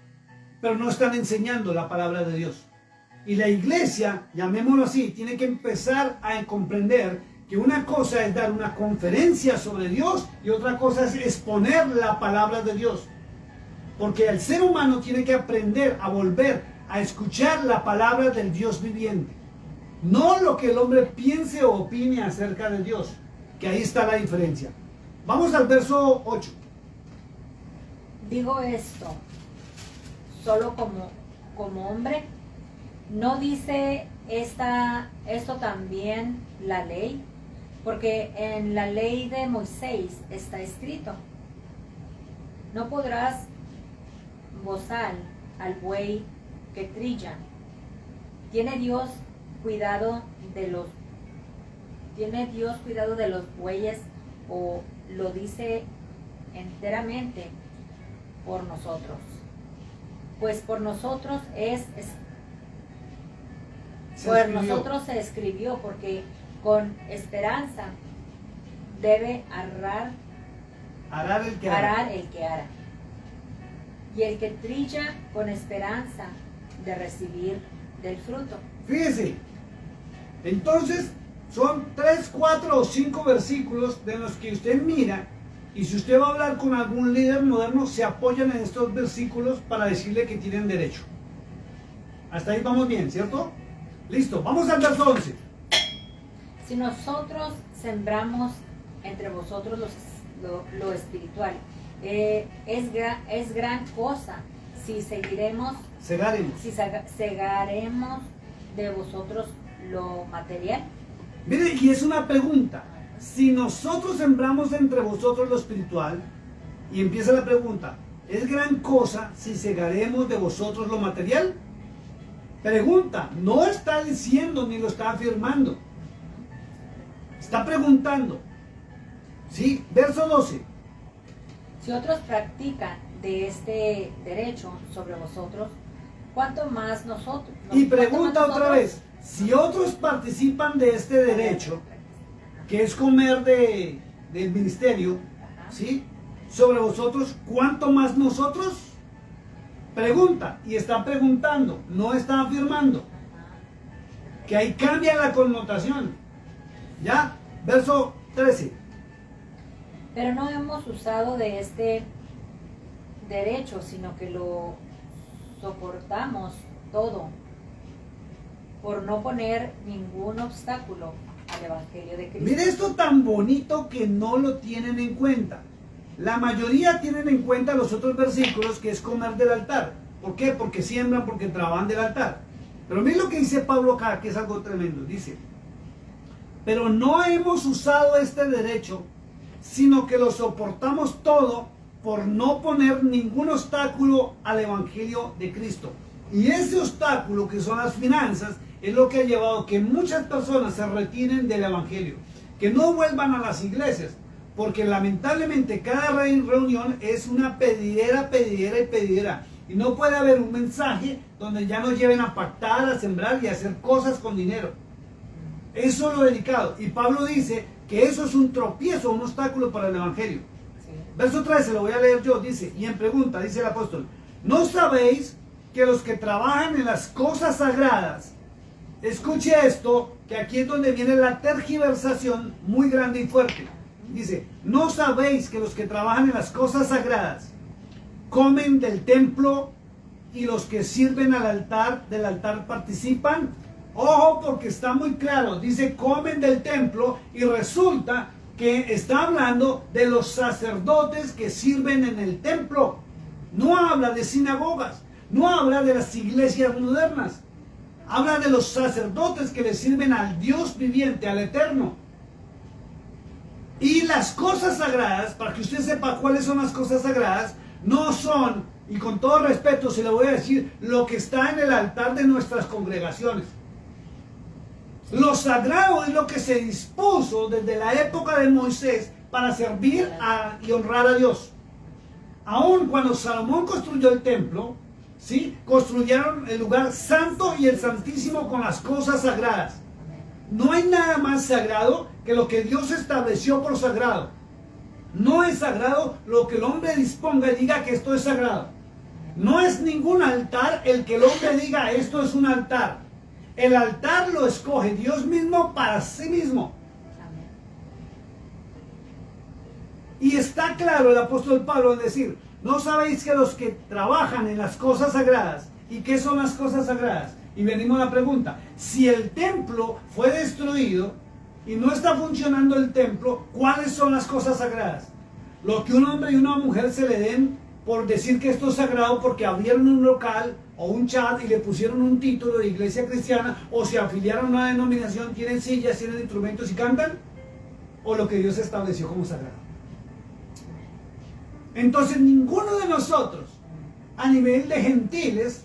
pero no están enseñando la palabra de Dios. Y la iglesia, llamémoslo así, tiene que empezar a comprender que una cosa es dar una conferencia sobre Dios y otra cosa es exponer la palabra de Dios. Porque el ser humano tiene que aprender a volver a escuchar la palabra del Dios viviente. No lo que el hombre piense o opine acerca de Dios, que ahí está la diferencia. Vamos al verso 8. Digo esto solo como hombre. ¿No dice esto también la ley? Porque en la ley de Moisés está escrito: no podrás bozar al buey que trillan. ¿Tiene Dios cuidado de los bueyes, o lo dice enteramente por nosotros? Pues por nosotros se escribió, porque con esperanza debe arar el que ara. Y el que trilla con esperanza de recibir del fruto. Fíjese, entonces son 3, 4 o 5 versículos de los que usted mira, y si usted va a hablar con algún líder moderno, se apoyan en estos versículos para decirle que tienen derecho. Hasta ahí vamos bien, ¿cierto? Listo, vamos al verso 11. Si nosotros sembramos entre vosotros lo espiritual, es gran cosa si segaremos de vosotros lo material. Mire, y es una pregunta. Si nosotros sembramos entre vosotros lo espiritual, y empieza la pregunta, ¿es gran cosa si segaremos de vosotros lo material? Pregunta, no está diciendo ni lo está afirmando. Está preguntando. ¿Sí? Verso 12. Si otros practican de este derecho sobre vosotros, ¿cuánto más nosotros? Y pregunta otra vez, si otros participan de este derecho, que es comer del ministerio, ¿sí? Sobre vosotros, ¿cuánto más nosotros? Pregunta, y está preguntando, no está afirmando. Que ahí cambia la connotación. ¿Ya? Verso 13. Pero no hemos usado de este derecho, sino que lo soportamos todo, por no poner ningún obstáculo al Evangelio de Cristo. Mire esto tan bonito que no lo tienen en cuenta. La mayoría tienen en cuenta los otros versículos, que es comer del altar. ¿Por qué? Porque siembran, porque trabajan del altar. Pero mire lo que dice Pablo acá, que es algo tremendo. Dice, pero no hemos usado este derecho, sino que lo soportamos todo por no poner ningún obstáculo al Evangelio de Cristo. Y ese obstáculo, que son las finanzas, es lo que ha llevado a que muchas personas se retiren del Evangelio, que no vuelvan a las iglesias, porque lamentablemente cada reunión es una pedidera, y no puede haber un mensaje donde ya nos lleven a pactar, a sembrar y a hacer cosas con dinero. Eso es lo delicado, y Pablo dice que eso es un tropiezo, un obstáculo para el Evangelio. Sí. Verso 13, lo voy a leer yo, dice, y en pregunta, dice el apóstol, ¿no sabéis que los que trabajan en las cosas sagradas, escuche esto, que aquí es donde viene la tergiversación muy grande y fuerte? Dice, ¿no sabéis que los que trabajan en las cosas sagradas comen del templo y los que sirven del altar participan? Ojo, porque está muy claro, dice comen del templo, y resulta que está hablando de los sacerdotes que sirven en el templo. No habla de sinagogas, no habla de las iglesias modernas, habla de los sacerdotes que le sirven al Dios viviente, al Eterno. Y las cosas sagradas, para que usted sepa cuáles son las cosas sagradas, no son, y con todo respeto se lo voy a decir, lo que está en el altar de nuestras congregaciones. Lo sagrado es lo que se dispuso desde la época de Moisés para servir y honrar a Dios. Aún cuando Salomón construyó el templo, ¿sí? Construyeron el lugar santo y el santísimo con las cosas sagradas. No hay nada más sagrado que lo que Dios estableció por sagrado. No es sagrado lo que el hombre disponga y diga que esto es sagrado. No es ningún altar el que el hombre diga esto es un altar. El altar lo escoge Dios mismo para sí mismo. Y está claro el apóstol Pablo en decir, ¿no sabéis que los que trabajan en las cosas sagradas? ¿Y qué son las cosas sagradas? Y venimos a la pregunta, si el templo fue destruido y no está funcionando el templo, ¿cuáles son las cosas sagradas? Lo que un hombre y una mujer se le den por decir que esto es sagrado porque abrieron un local o un chat y le pusieron un título de iglesia cristiana, o se afiliaron a una denominación, tienen sillas, tienen instrumentos y cantan, o lo que Dios estableció como sagrado. Entonces ninguno de nosotros a nivel de gentiles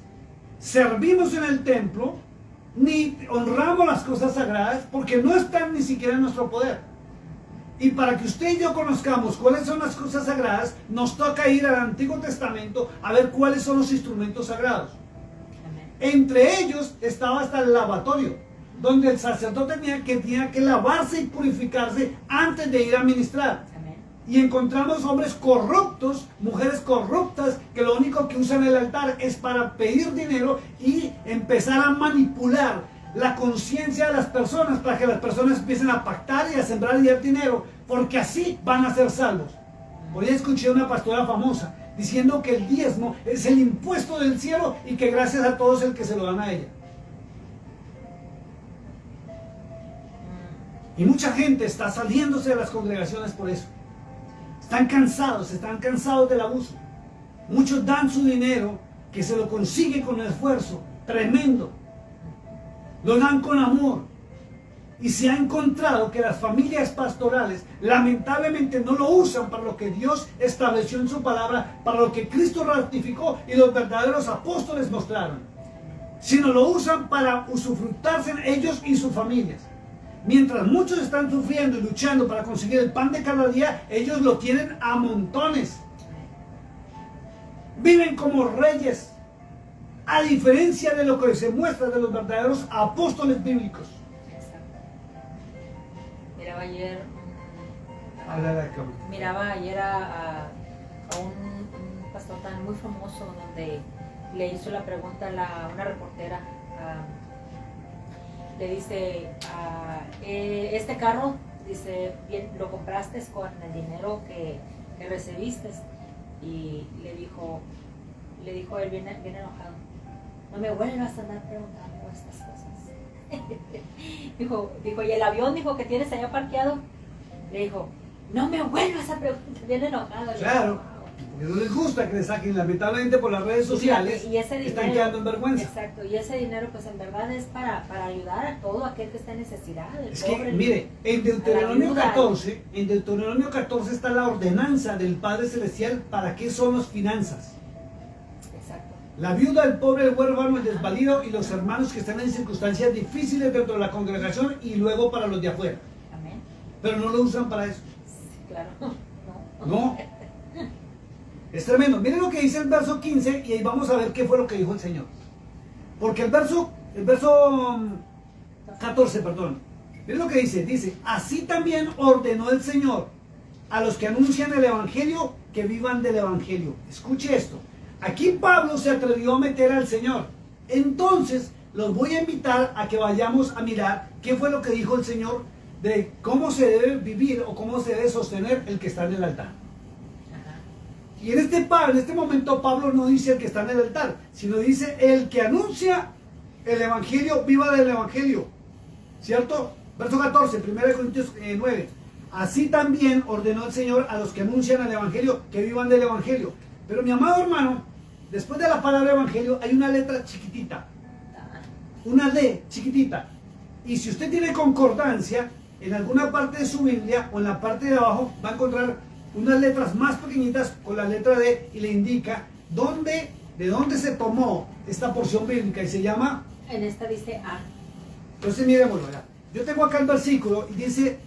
servimos en el templo ni honramos las cosas sagradas porque no están ni siquiera en nuestro poder. Y para que usted y yo conozcamos cuáles son las cosas sagradas, nos toca ir al Antiguo Testamento a ver cuáles son los instrumentos sagrados. Entre ellos estaba hasta el lavatorio, donde el sacerdote tenía que lavarse y purificarse antes de ir a ministrar. Y encontramos hombres corruptos, mujeres corruptas, que lo único que usan el altar es para pedir dinero y empezar a manipular la conciencia de las personas para que las personas empiecen a pactar y a sembrar y dar dinero, porque así van a ser salvos. Hoy escuché a una pastora famosa diciendo que el diezmo es el impuesto del cielo y que gracias a todos el que se lo dan a ella. Y mucha gente está saliéndose de las congregaciones por eso. Están cansados del abuso. Muchos dan su dinero, que se lo consigue con esfuerzo tremendo. Lo dan con amor. Y se ha encontrado que las familias pastorales lamentablemente no lo usan para lo que Dios estableció en su palabra, para lo que Cristo ratificó y los verdaderos apóstoles mostraron, sino lo usan para usufructarse en ellos y sus familias. Mientras muchos están sufriendo y luchando para conseguir el pan de cada día, ellos lo tienen a montones. Viven como reyes, a diferencia de lo que se muestra de los verdaderos apóstoles bíblicos. Miraba ayer a un pastor tan muy famoso, donde le hizo la pregunta a una reportera. Le dice, este carro, dice, bien, lo compraste con el dinero que recibiste. Y le dijo él bien enojado, no me vuelvas a andar preguntando estas cosas. dijo, ¿y el avión, dijo, que tienes allá parqueado? Le dijo, no me vuelvas a preguntar, bien enojado. Claro. Porque no les gusta que les saquen, lamentablemente por las redes sociales, y ese dinero, están quedando en vergüenza. Exacto, y ese dinero pues en verdad es para ayudar a todo aquel que está en necesidad. Es que, mire, en Deuteronomio 14 está la ordenanza del Padre Celestial para qué son las finanzas. Exacto. La viuda, el pobre, el huérfano, el desvalido y los hermanos que están en circunstancias difíciles dentro de la congregación y luego para los de afuera. Amén. Pero no lo usan para eso. Sí, claro. No. Es tremendo. Miren lo que dice el verso 15 y ahí vamos a ver qué fue lo que dijo el Señor. Porque el verso 14, perdón. Miren lo que dice, así también ordenó el Señor a los que anuncian el Evangelio que vivan del Evangelio. Escuche esto. Aquí Pablo se atrevió a meter al Señor. Entonces los voy a invitar a que vayamos a mirar qué fue lo que dijo el Señor de cómo se debe vivir o cómo se debe sostener el que está en el altar. Y en este momento Pablo no dice el que está en el altar, sino dice el que anuncia el Evangelio, viva del Evangelio. ¿Cierto? Verso 14, 1 Corintios 9. Así también ordenó el Señor a los que anuncian el Evangelio que vivan del Evangelio. Pero mi amado hermano, después de la palabra Evangelio hay una letra chiquitita. Una D chiquitita. Y si usted tiene concordancia, en alguna parte de su Biblia o en la parte de abajo va a encontrar unas letras más pequeñitas con la letra D y le indica de dónde se tomó esta porción bíblica y se llama... En esta dice A. Entonces miremoslo, ¿verdad? Yo tengo acá el versículo y dice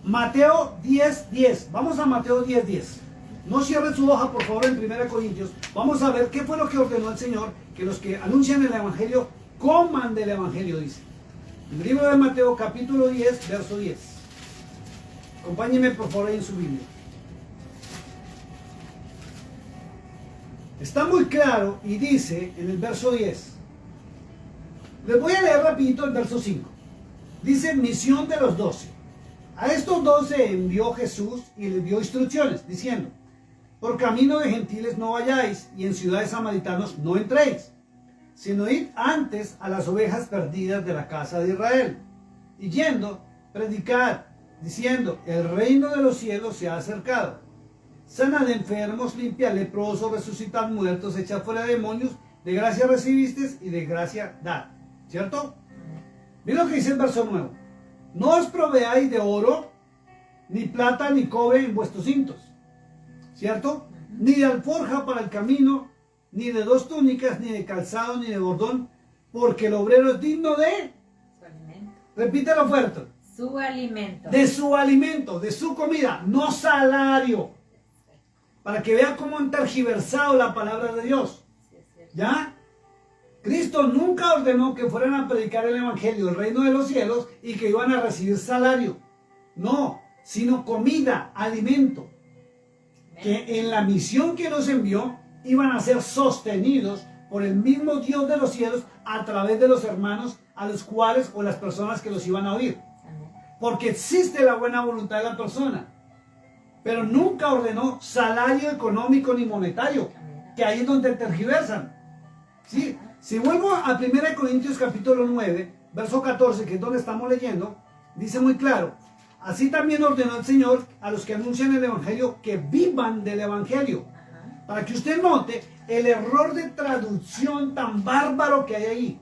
Mateo 10:10. Vamos a Mateo 10:10. No cierren su hoja, por favor, en 1 Corintios. Vamos a ver qué fue lo que ordenó el Señor, que los que anuncian el Evangelio coman del Evangelio, dice. El libro de Mateo, capítulo 10, verso 10. Acompáñenme, por favor, ahí en su Biblia. Está muy claro y dice en el verso 10. Les voy a leer rapidito el verso 5. Dice, misión de los 12. A estos 12 envió Jesús y les dio instrucciones, diciendo, por camino de gentiles no vayáis, y en ciudades samaritanos no entréis, sino id antes a las ovejas perdidas de la casa de Israel. Y yendo, predicad, diciendo, el reino de los cielos se ha acercado. Sanad enfermos, limpia leprosos, resucitad muertos, echad fuera demonios, de gracia recibisteis y de gracia dad. ¿Cierto? Mira lo que dice el verso 9. No os proveáis de oro, ni plata, ni cobre en vuestros cintos. ¿Cierto? Ni de alforja para el camino, ni de 2 túnicas, ni de calzado, ni de bordón, porque el obrero es digno de Su alimento. Repítelo fuerte. Su alimento. De su alimento, de su comida, no salario. Para que vea cómo han tergiversado la palabra de Dios. ¿Ya? Cristo nunca ordenó que fueran a predicar el Evangelio, el reino de los cielos, y que iban a recibir salario. No, sino comida, alimento. Que en la misión que nos envió, iban a ser sostenidos por el mismo Dios de los cielos a través de los hermanos a los cuales o las personas que los iban a oír. Porque existe la buena voluntad de la persona. Pero nunca ordenó salario económico ni monetario, que ahí es donde tergiversan. ¿Sí? Si vuelvo a 1 Corintios capítulo 9, verso 14, que es donde estamos leyendo, dice muy claro, así también ordenó el Señor a los que anuncian el Evangelio que vivan del Evangelio. Para que usted note el error de traducción tan bárbaro que hay ahí.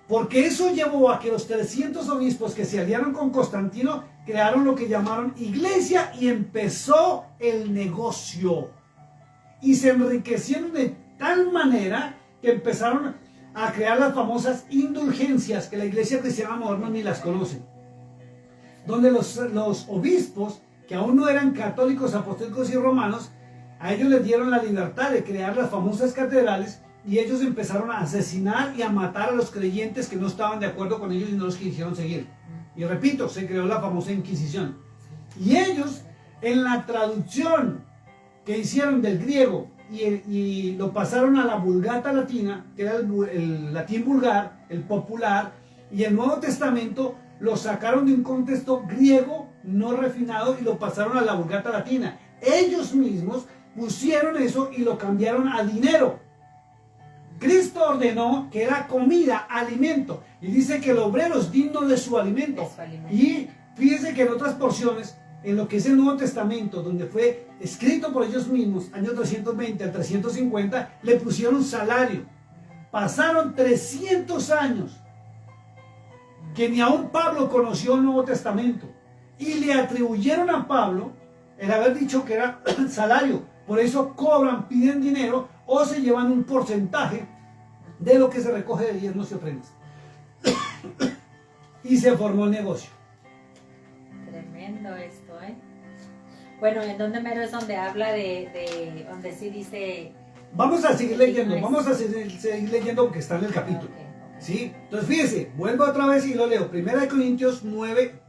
Porque eso llevó a que los 300 obispos que se aliaron con Constantino crearon lo que llamaron iglesia y empezó el negocio. Y se enriquecieron de tal manera que empezaron a crear las famosas indulgencias que la iglesia cristiana moderna ni las conoce. Donde los obispos, que aún no eran católicos, apostólicos y romanos, a ellos les dieron la libertad de crear las famosas catedrales y ellos empezaron a asesinar y a matar a los creyentes que no estaban de acuerdo con ellos y no los quisieron seguir. Y repito, se creó la famosa Inquisición. Y ellos, en la traducción que hicieron del griego y lo pasaron a la Vulgata latina, que era el latín vulgar, el popular, y el Nuevo Testamento lo sacaron de un contexto griego no refinado y lo pasaron a la Vulgata latina. Ellos mismos pusieron eso y lo cambiaron a dinero. Cristo ordenó que era comida, alimento, y dice que el obrero es digno de su alimento. Y fíjese que en otras porciones, en lo que es el Nuevo Testamento, donde fue escrito por ellos mismos, años 320 al 350, le pusieron salario. Pasaron 300 años que ni aún Pablo conoció el Nuevo Testamento y le atribuyeron a Pablo el haber dicho que era salario. Por eso cobran, piden dinero o se llevan un porcentaje de lo que se recoge de diezmos y ofrendas. Y se formó el negocio. Tremendo esto, ¿eh? Bueno, ¿en dónde mero es donde habla donde sí dice? Vamos a seguir leyendo, seguir leyendo porque está en el capítulo. Okay. ¿Sí? Entonces fíjese, vuelvo otra vez y lo leo. 1 Corintios 9,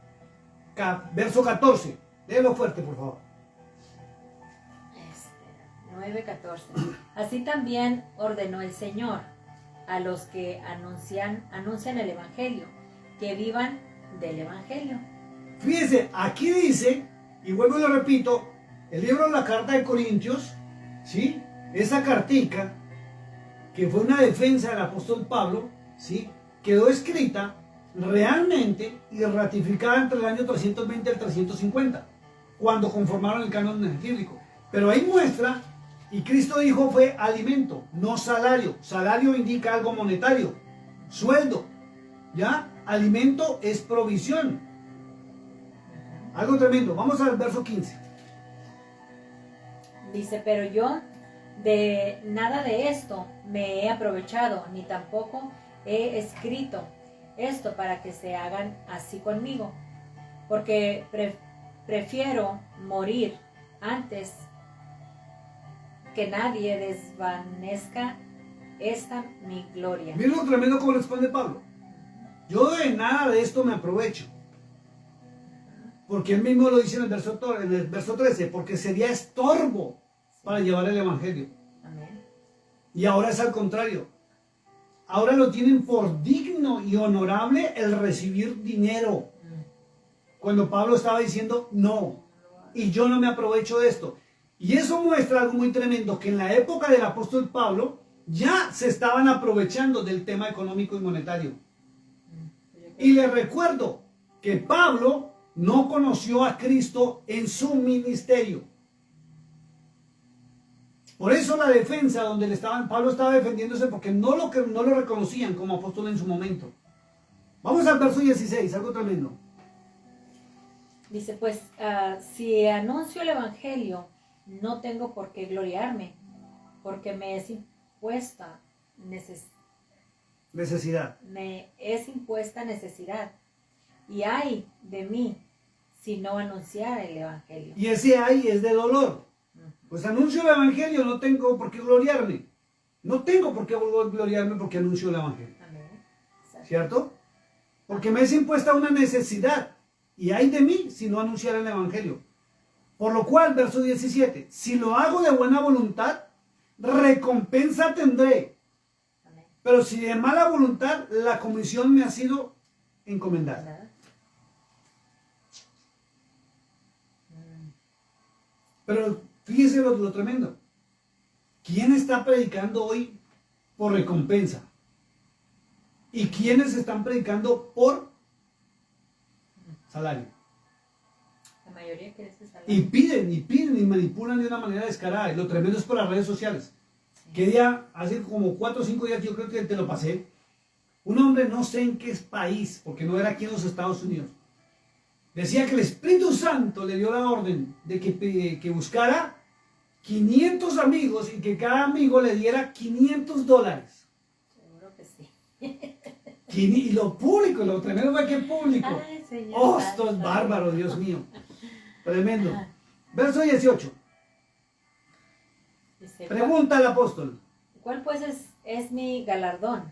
verso 14. Léelo fuerte, por favor. 9:14. Así también ordenó el Señor a los que anuncian el Evangelio, que vivan del Evangelio. Fíjese, aquí dice, y vuelvo y lo repito, el libro de la carta de Corintios, ¿sí? Esa cartica, que fue una defensa del apóstol Pablo, ¿sí? Quedó escrita realmente y ratificada entre el año 320 al 350, cuando conformaron el canon bíblico. Pero ahí muestra, y Cristo dijo fue alimento, no salario. Salario indica algo monetario, sueldo, ¿ya? Alimento es provisión. Algo tremendo. Vamos al verso 15. Dice, pero yo de nada de esto me he aprovechado, ni tampoco he escrito esto para que se hagan así conmigo. porque prefiero morir antes que nadie desvanezca esta mi gloria. Miren lo tremendo como responde Pablo. Yo de nada de esto me aprovecho. Porque él mismo lo dice en el verso 13, porque sería estorbo para llevar el evangelio. Amén. Y ahora es al contrario. Ahora lo tienen por digno y honorable el recibir dinero. Cuando Pablo estaba diciendo no, y yo no me aprovecho de esto. Y eso muestra algo muy tremendo, que en la época del apóstol Pablo ya se estaban aprovechando del tema económico y monetario. Y les recuerdo que Pablo no conoció a Cristo en su ministerio. Por eso la defensa donde Pablo estaba defendiéndose, porque no lo reconocían como apóstol en su momento. Vamos al verso 16, algo tremendo. Dice, pues, si anuncio el evangelio, no tengo por qué gloriarme, porque me es impuesta necesidad. Y ay de mí si no anunciar el evangelio. Y ese ay es de dolor. Pues anuncio el evangelio, no tengo por qué gloriarme. No tengo por qué gloriarme porque anuncio el evangelio. ¿Cierto? Porque me es impuesta una necesidad. Y ay de mí si no anunciar el evangelio. Por lo cual, verso 17, si lo hago de buena voluntad, recompensa tendré. Amén. Pero si de mala voluntad, la comisión me ha sido encomendada. Pero fíjese lo tremendo. ¿Quién está predicando hoy por recompensa? ¿Y quiénes están predicando por salario? La mayoría quiere ese salario. Y piden y manipulan de una manera descarada. Y lo tremendo es por las redes sociales. Sí. Que día, hace como 4 o 5 días, yo creo que te lo pasé. Un hombre, no sé en qué país, porque no era aquí en los Estados Unidos, decía que el Espíritu Santo le dio la orden de que buscara 500 amigos y que cada amigo le diera $500. Seguro que sí. Y lo público, lo tremendo fue que público. Ay, Señor. Oh, esto es bárbaro, Dios mío. Tremendo. Verso 18. Dice, Pregunta al apóstol. ¿cuál pues es mi galardón?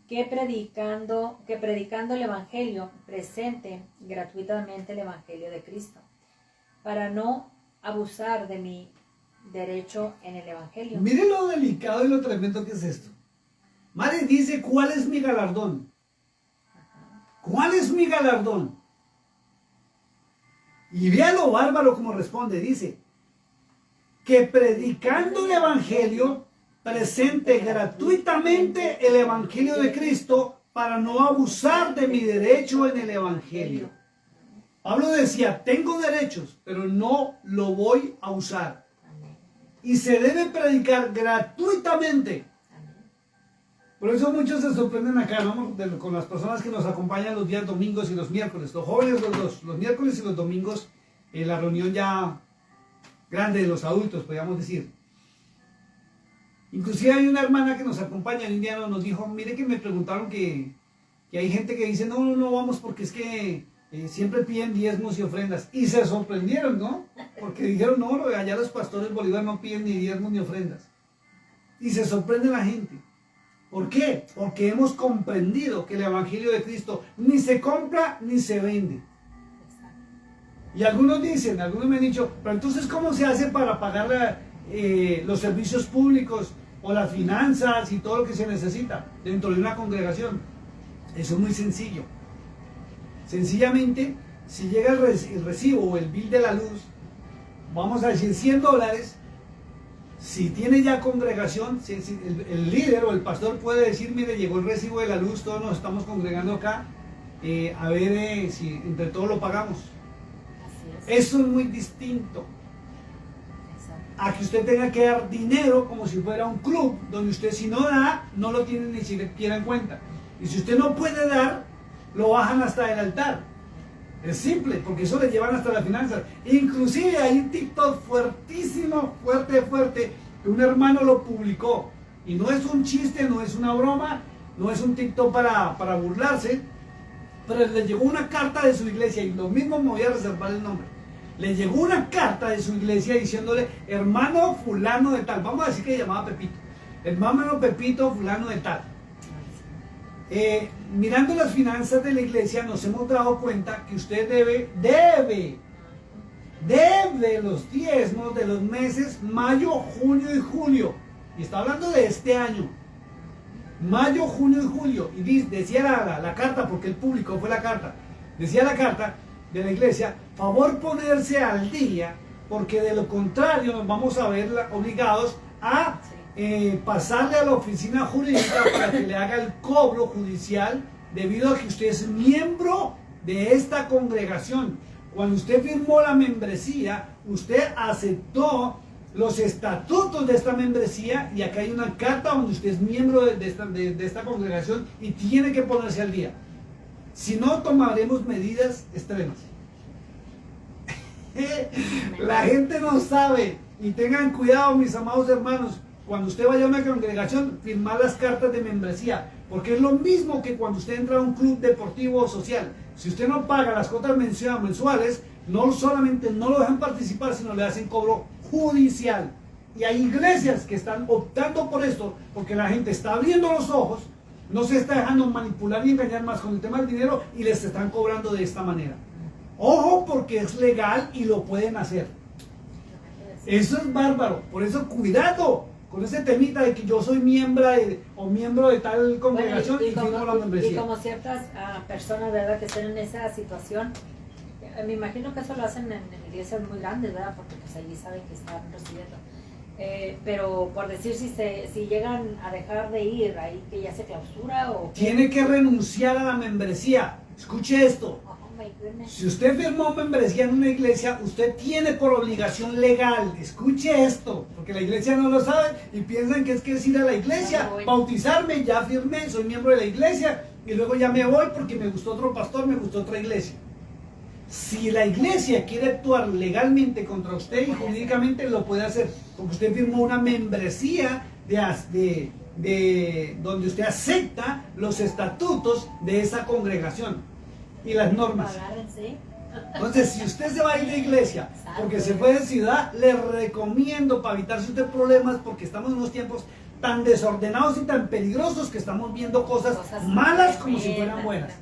Que predicando el evangelio presente gratuitamente el evangelio de Cristo, para no abusar de mi derecho en el evangelio. Miren lo delicado y lo tremendo que es esto. Madre dice, ¿cuál es mi galardón? ¿Cuál es mi galardón? Y vea lo bárbaro como responde. Dice, que predicando el evangelio presente gratuitamente el evangelio de Cristo para no abusar de mi derecho en el evangelio. Pablo decía, tengo derechos, pero no lo voy a usar. Y se debe predicar gratuitamente. Por eso muchos se sorprenden acá, ¿no? Con las personas que nos acompañan los días domingos y los miércoles. Los jóvenes los miércoles y los domingos en la reunión ya grande de los adultos, podríamos decir. Inclusive hay una hermana que nos acompaña en Indiana, nos dijo, mire que me preguntaron que hay gente que dice, no vamos porque es que siempre piden diezmos y ofrendas. Y se sorprendieron, ¿no? Porque dijeron, no, allá los pastores Bolívar no piden ni diezmos ni ofrendas. Y se sorprende la gente. ¿Por qué? Porque hemos comprendido que el evangelio de Cristo ni se compra ni se vende. Y algunos me han dicho, pero entonces ¿cómo se hace para pagar los servicios públicos o las finanzas y todo lo que se necesita dentro de una congregación? Eso es muy sencillo. Sencillamente, si llega el recibo o el bill de la luz, vamos a decir $100, si tiene ya congregación, si el líder o el pastor puede decir, mire, llegó el recibo de la luz, todos nos estamos congregando acá, a ver si entre todos lo pagamos. Eso es muy distinto a que usted tenga que dar dinero como si fuera un club, donde usted si no da, no lo tiene ni siquiera en cuenta. Y si usted no puede dar, lo bajan hasta el altar. Es simple, porque eso le llevan hasta las finanzas. Inclusive hay un TikTok fuertísimo, fuerte, que un hermano lo publicó. Y no es un chiste, no es una broma, no es un TikTok para burlarse. pero le llegó una carta de su iglesia, y lo mismo me voy a reservar el nombre. Le llegó una carta de su iglesia diciéndole, hermano fulano de tal, vamos a decir que se llamaba Pepito, hermano Pepito fulano de tal. Mirando las finanzas de la iglesia nos hemos dado cuenta que usted debe los diezmos de los meses mayo, junio y julio. Y está hablando de este año. Mayo, junio y julio. Y decía la carta, porque el público fue la carta. Decía la carta de la iglesia, favor ponerse al día, porque de lo contrario nos vamos a ver obligados a pasarle a la oficina jurídica para que le haga el cobro judicial, debido a que usted es miembro de esta congregación. Cuando usted firmó la membresía, usted aceptó los estatutos de esta membresía, y acá hay una carta donde usted es miembro de esta congregación y tiene que ponerse al día. Si no, tomaremos medidas extremas. La gente no sabe, y tengan cuidado, mis amados hermanos, cuando usted vaya a una congregación, firmar las cartas de membresía, porque es lo mismo que cuando usted entra a un club deportivo o social. Si usted no paga las cuotas mensuales, no solamente no lo dejan participar, sino le hacen cobro judicial. Y hay iglesias que están optando por esto, porque la gente está abriendo los ojos, no se está dejando manipular y engañar más con el tema del dinero, y les están cobrando de esta manera. Ojo, porque es legal y lo pueden hacer. Eso es bárbaro. Por eso cuidado con ese temita de que yo soy miembro de tal congregación, bueno, y firmo la membresía. Y como ciertas personas, ¿verdad?, que estén en esa situación, me imagino que eso lo hacen en iglesias muy grandes, ¿verdad?, porque pues allí saben que están recibiendo. Pero por decir, si llegan a dejar de ir, ahí que ya se clausura o... Tiene que renunciar a la membresía. Escuche esto. Oh, my goodness. Si usted firmó membresía en una iglesia, usted tiene por obligación legal, escuche esto, porque la iglesia no lo sabe y piensan que es ir a la iglesia, bautizarme, ya firmé, soy miembro de la iglesia, y luego ya me voy porque me gustó otro pastor, me gustó otra iglesia. Si la iglesia quiere actuar legalmente contra usted y jurídicamente, lo puede hacer, porque usted firmó una membresía donde usted acepta los estatutos de esa congregación y las normas. Entonces, si usted se va a ir de iglesia porque se fue de ciudad, le recomiendo, para evitarse usted problemas, porque estamos en unos tiempos tan desordenados y tan peligrosos que estamos viendo cosas malas como si fueran buenas.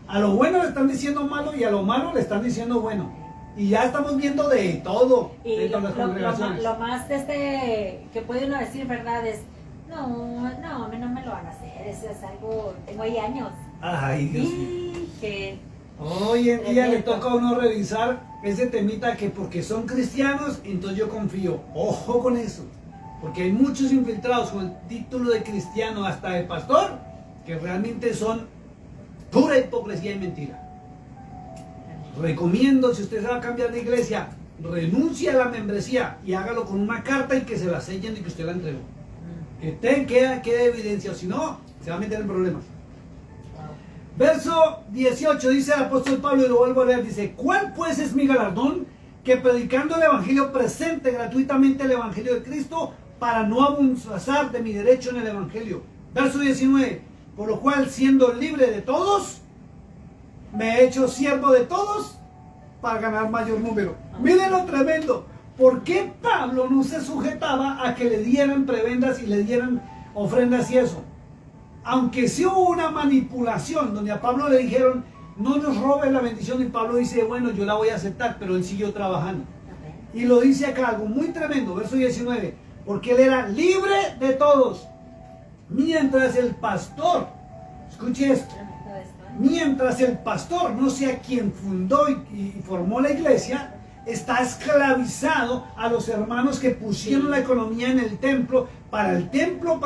A lo bueno le están diciendo malo y a lo malo le están diciendo bueno. Y ya estamos viendo de todo dentro de las congregaciones. Lo más que puede uno decir, ¿verdad?, es no, a mí no me lo van a hacer, eso es algo, tengo ahí años. Ay, Dios mío. Y que hoy en día le toca a uno revisar ese temita, que porque son cristianos, entonces yo confío. Ojo con eso, porque hay muchos infiltrados con el título de cristiano, hasta de pastor, que realmente son pura hipocresía y mentira. Recomiendo, si usted se va a cambiar de iglesia, renuncie a la membresía y hágalo con una carta y que se la sellen y que usted la entregó. Que quede evidencia, o si no, se va a meter en problemas. Verso 18 dice el apóstol Pablo, y lo vuelvo a leer, dice: ¿cuál pues es mi galardón? Que predicando el evangelio presente gratuitamente el evangelio de Cristo, para no abusar de mi derecho en el evangelio. Verso 19: por lo cual, siendo libre de todos, me he hecho siervo de todos para ganar mayor número. Miren lo tremendo. ¿Por qué Pablo no se sujetaba a que le dieran prebendas y le dieran ofrendas y eso? Aunque sí hubo una manipulación donde a Pablo le dijeron: no nos robes la bendición, y Pablo dice: bueno, yo la voy a aceptar, pero él siguió trabajando. Y lo dice acá, algo muy tremendo, verso 19: porque él era libre de todos, mientras el pastor, escuche esto, mientras el pastor, no sea quien fundó y formó la iglesia, está esclavizado a los hermanos que pusieron la economía en el templo, para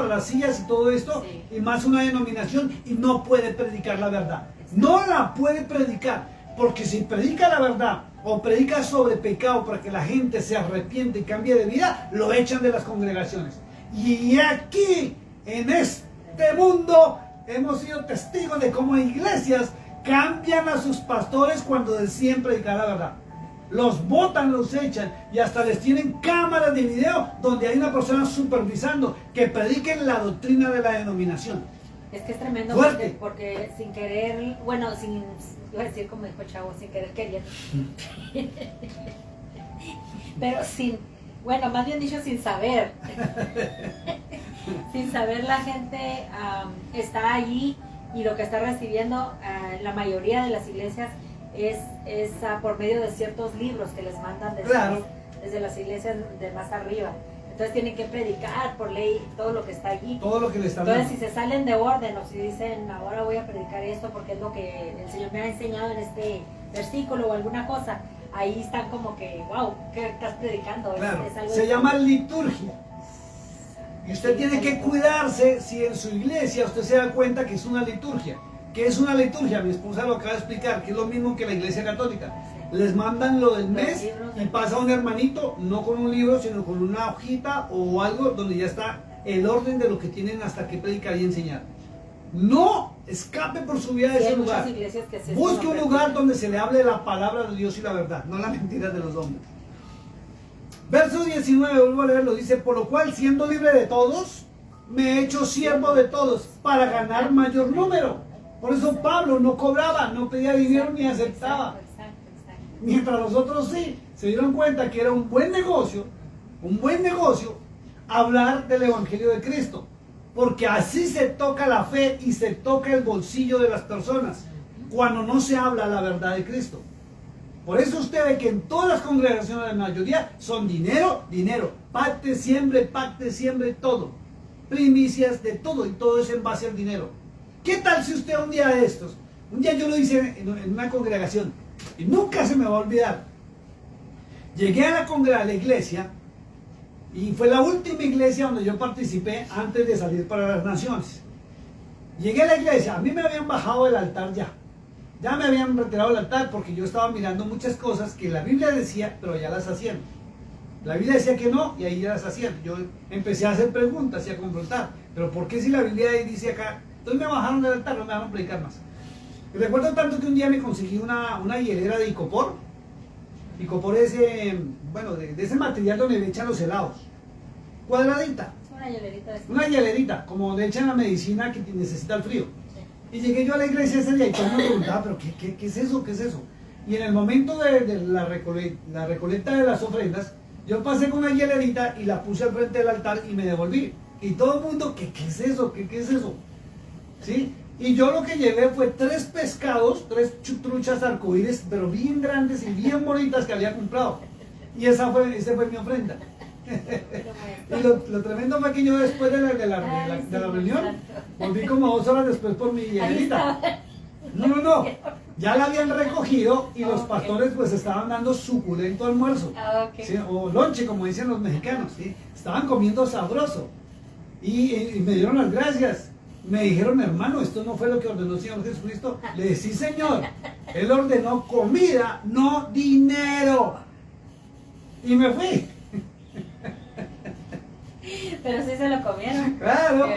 las sillas y todo esto, y más una denominación, y no puede predicar la verdad. No la puede predicar, porque si predica la verdad o predica sobre pecado para que la gente se arrepiente y cambie de vida, lo echan de las congregaciones. Y aquí, en este mundo, hemos sido testigos de cómo iglesias cambian a sus pastores cuando deciden predicar la verdad. Los botan, los echan, y hasta les tienen cámaras de video donde hay una persona supervisando que prediquen la doctrina de la denominación. Es que es tremendo Fuerte. porque sin querer, bueno, sin, iba a decir como dijo Chavo, sin querer queriendo. Pero sin, bueno, más bien dicho, sin saber. Sin saber la gente está allí y lo que está recibiendo la mayoría de las iglesias es por medio de ciertos libros que les mandan desde las iglesias de más arriba. Entonces tienen que predicar por ley todo lo que está allí. Todo lo que le están Entonces dando. si se salen de orden o si dicen ahora voy a predicar esto porque es lo que el Señor me ha enseñado en este versículo o alguna cosa, ahí están como que, wow, ¿qué estás predicando? Claro, Es algo se de- llama liturgia. Y usted tiene que cuidarse si en su iglesia usted se da cuenta que es una liturgia. ¿Qué es una liturgia? Mi esposa lo acaba de explicar, que es lo mismo que la iglesia católica. Les mandan lo del mes y pasa un hermanito, no con un libro, sino con una hojita o algo donde ya está el orden de lo que tienen hasta que predicar y enseñar. No escape por su vida de Sí, ese hay muchas lugar. iglesias que sí Busque no un lugar practican. donde se le hable la palabra de Dios y la verdad, no las mentiras de los hombres. Verso 19, vuelvo a leerlo, dice, por lo cual siendo libre de todos, me he hecho siervo de todos para ganar mayor número. Por eso Pablo no cobraba, no pedía dinero ni aceptaba. Exacto. Mientras los otros sí, se dieron cuenta que era un buen negocio hablar del Evangelio de Cristo. Porque así se toca la fe y se toca el bolsillo de las personas, cuando no se habla la verdad de Cristo. Por eso usted ve que en todas las congregaciones, la mayoría, son dinero, pacte siempre, todo. Primicias de todo, y todo es en base al dinero. ¿Qué tal si usted un día de estos, un día yo lo hice en una congregación, y nunca se me va a olvidar? Llegué a la iglesia, y fue la última iglesia donde yo participé antes de salir para las naciones. Llegué a la iglesia, a mí me habían bajado del altar ya. Ya me habían retirado del altar porque yo estaba mirando muchas cosas que la Biblia decía, pero ya las hacían. La Biblia decía que no y ahí ya las hacían. Yo empecé a hacer preguntas y a confrontar. Pero ¿por qué si la Biblia ahí dice acá? Entonces me bajaron del altar, no me dejaron predicar más. Y recuerdo tanto que un día me conseguí una hielera de icopor. Icopor es, bueno, de ese material donde le echan los helados. Cuadradita. Es una hielerita de Una hielerita, como le echan la medicina que necesita el frío. Y llegué yo a la iglesia ese día y todo el mundo me preguntaba, pero ¿qué es eso? ¿Qué es eso? Y en el momento de la recolecta de las ofrendas, yo pasé con una hielerita y la puse al frente del altar y me devolví. Y todo el mundo, ¿qué es eso? ¿Qué es eso? ¿Sí? Y yo lo que llevé fue 3 pescados, 3 truchas arcoíris, pero bien grandes y bien bonitas que había comprado. Y esa fue mi ofrenda. Y lo tremendo fue que yo después de la reunión, volví como 2 horas después por mi hielerita. No. Ya la habían recogido y los pastores pues estaban dando suculento almuerzo. ¿Sí? O lonche, como dicen los mexicanos. ¿Sí? Estaban comiendo sabroso. Y me dieron las gracias. Me dijeron, hermano, esto no fue lo que ordenó el Señor Jesucristo. Le dije, sí, Señor. Él ordenó comida, no dinero. Y me fui. Pero sí se lo comieron. Claro.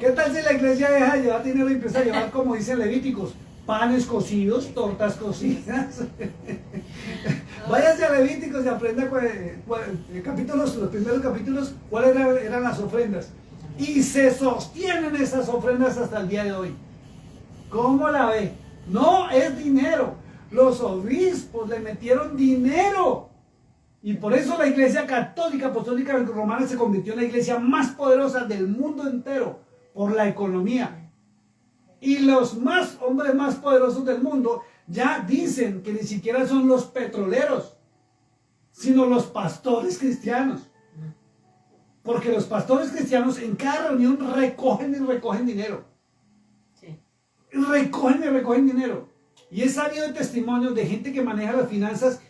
¿Qué tal si la iglesia deja de llevar dinero y empieza a llevar, como dicen Levíticos, panes cocidos, tortas cocidas? Váyase a Levíticos y aprenda los primeros capítulos, cuáles eran las ofrendas. Y se sostienen esas ofrendas hasta el día de hoy. ¿Cómo la ve? No es dinero. Los obispos le metieron dinero. Y por eso la iglesia católica, apostólica romana se convirtió en la iglesia más poderosa del mundo entero por la economía. Y los hombres más poderosos del mundo ya dicen que ni siquiera son los petroleros, sino los pastores cristianos. Porque los pastores cristianos en cada reunión recogen dinero. Sí. Recogen dinero. Y he sabido testimonios de gente que maneja las finanzas,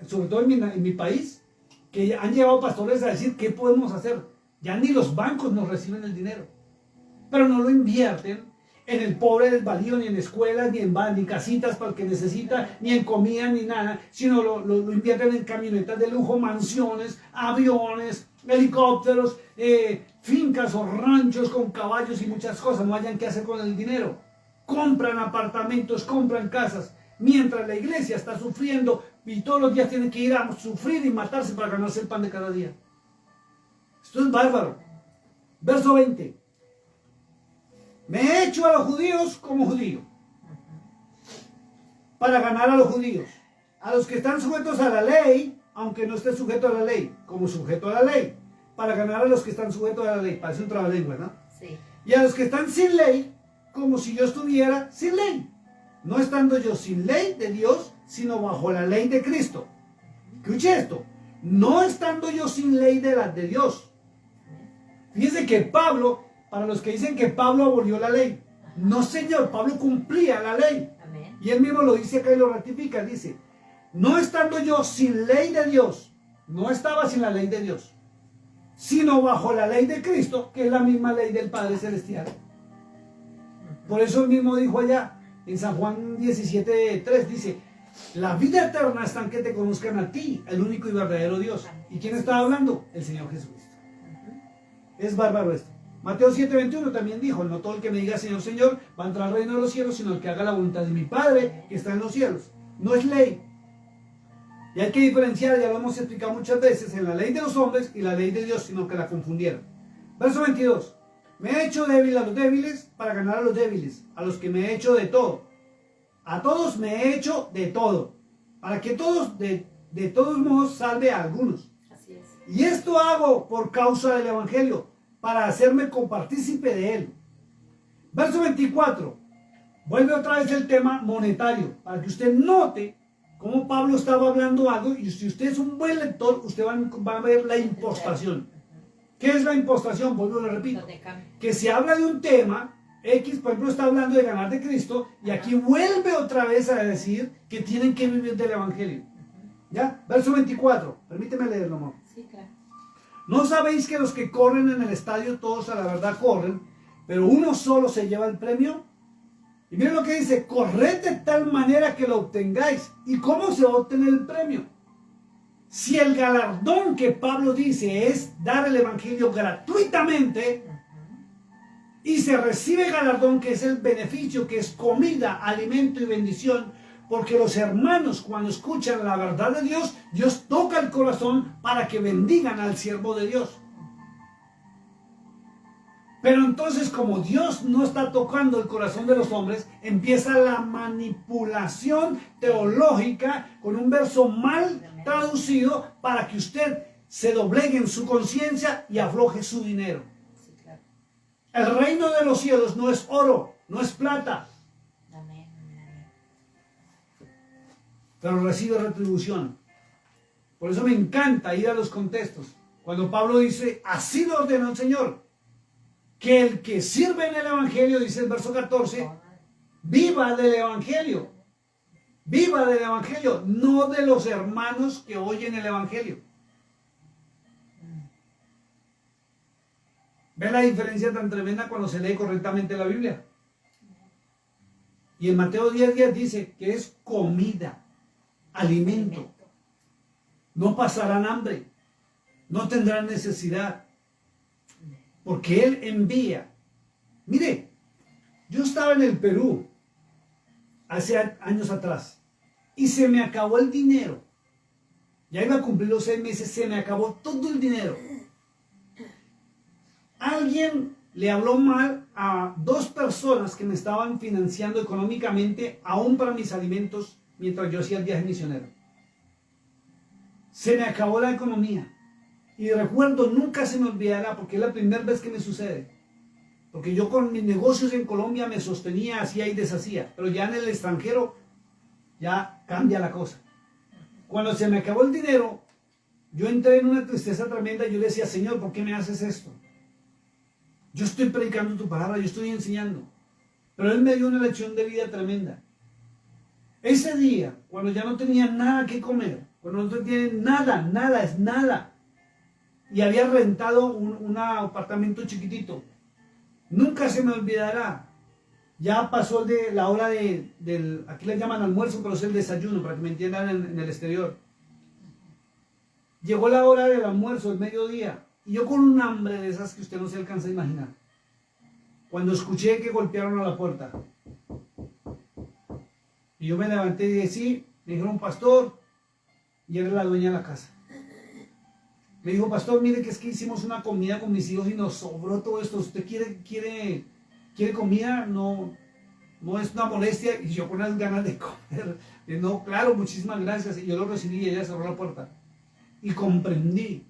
sobre todo en mi país, que han llevado pastores a decir, ¿qué podemos hacer? Ya ni los bancos nos reciben el dinero. Pero no lo invierten en el pobre desvalido, ni en escuelas, ni casitas para el que necesita, ni en comida, ni nada, sino lo invierten en camionetas de lujo, mansiones, aviones, helicópteros, fincas o ranchos con caballos y muchas cosas. No hayan qué hacer con el dinero. Compran apartamentos, compran casas, mientras la iglesia está sufriendo y todos los días tienen que ir a sufrir y matarse para ganarse el pan de cada día. Esto es bárbaro. Verso 20. Me he hecho a los judíos como judío, para ganar a los judíos. A los que están sujetos a la ley, aunque no esté sujeto a la ley, como sujeto a la ley, para ganar a los que están sujetos a la ley. Parece un trabalengua, ¿no? Sí. Y a los que están sin ley, como si yo estuviera sin ley. No estando yo sin ley de Dios, sino bajo la ley de Cristo. Escuche esto. No estando yo sin ley de Dios. Fíjense que Pablo, para los que dicen que Pablo abolió la ley, no, señor, Pablo cumplía la ley. Amén. Y él mismo lo dice acá y lo ratifica. Dice, no estando yo sin ley de Dios, no estaba sin la ley de Dios, sino bajo la ley de Cristo, que es la misma ley del Padre Celestial. Por eso él mismo dijo allá, en San Juan 17:3, dice, la vida eterna está en que te conozcan a ti, el único y verdadero Dios. ¿Y quién estaba hablando? El Señor Jesucristo. Es bárbaro esto. Mateo 7:21 también dijo, no todo el que me diga Señor, Señor, va a entrar al reino de los cielos, sino el que haga la voluntad de mi Padre que está en los cielos. No es ley. Y hay que diferenciar, ya lo hemos explicado muchas veces, en la ley de los hombres y la ley de Dios, sino que la confundieron. Verso 22. Me he hecho débil a los débiles para ganar a los débiles, a los que me he hecho de todo. A todos me he hecho de todo, para que todos, de todos modos, salve a algunos. Así es. Y esto hago por causa del Evangelio, para hacerme compartícipe de él. Verso 24. Vuelve otra vez el tema monetario, para que usted note cómo Pablo estaba hablando algo, y si usted es un buen lector, usted va a ver la impostación. ¿Qué es la impostación? Vuelvo y lo repito. Que se habla de un tema, X, por ejemplo, está hablando de ganar de Cristo, y aquí vuelve otra vez a decir que tienen que vivir del Evangelio. ¿Ya? Verso 24. Permíteme leerlo, amor. Sí, claro. ¿No sabéis que los que corren en el estadio, todos a la verdad corren, pero uno solo se lleva el premio? Y miren lo que dice, corred de tal manera que lo obtengáis. ¿Y cómo se va a obtener el premio? Si el galardón que Pablo dice es dar el Evangelio gratuitamente, y se recibe galardón que es el beneficio, que es comida, alimento y bendición, porque los hermanos cuando escuchan la verdad de Dios, Dios toca el corazón para que bendigan al siervo de Dios. Pero entonces, como Dios no está tocando el corazón de los hombres, empieza la manipulación teológica con un verso mal traducido para que usted se doblegue en su conciencia y afloje su dinero. Sí, claro. El reino de los cielos no es oro, no es plata, Amén. Amén. pero recibe retribución. Por eso me encanta ir a los contextos. Cuando Pablo dice, así lo ordenó el Señor, que el que sirve en el Evangelio, dice el verso 14, viva del Evangelio. Viva del Evangelio, no de los hermanos que oyen el Evangelio. ¿Ve la diferencia tan tremenda cuando se lee correctamente la Biblia? Y en Mateo 10:10 dice que es comida, alimento. No pasarán hambre, no tendrán necesidad, porque Él envía. Mire, yo estaba en el Perú hace años atrás y se me acabó el dinero. Ya iba a cumplir los 6 meses, se me acabó todo el dinero. Alguien le habló mal a 2 personas que me estaban financiando económicamente, aún para mis alimentos, mientras yo hacía el viaje misionero. Se me acabó la economía. Y recuerdo, nunca se me olvidará, porque es la primera vez que me sucede. Porque yo con mis negocios en Colombia me sostenía, hacía y deshacía. Pero ya en el extranjero, ya cambia la cosa. Cuando se me acabó el dinero, yo entré en una tristeza tremenda. Yo le decía, Señor, ¿por qué me haces esto? Yo estoy predicando tu palabra, yo estoy enseñando. Pero Él me dio una lección de vida tremenda. Ese día, cuando ya no tenía nada que comer, cuando no tenía nada, es nada, y había rentado un apartamento chiquitito, nunca se me olvidará. Ya pasó de la hora aquí le llaman almuerzo, pero es el desayuno, para que me entiendan en el exterior. Llegó la hora del almuerzo, el mediodía, y yo con un hambre de esas que usted no se alcanza a imaginar. Cuando escuché que golpearon a la puerta, y yo me levanté y dije, sí, me dijeron, pastor, y era la dueña de la casa. Me dijo, pastor, mire que es que hicimos una comida con mis hijos y nos sobró todo esto. ¿Usted quiere quiere comida, no es una molestia, y yo con las ganas de comer, no, claro, muchísimas gracias, y yo lo recibí y ella cerró la puerta. Y comprendí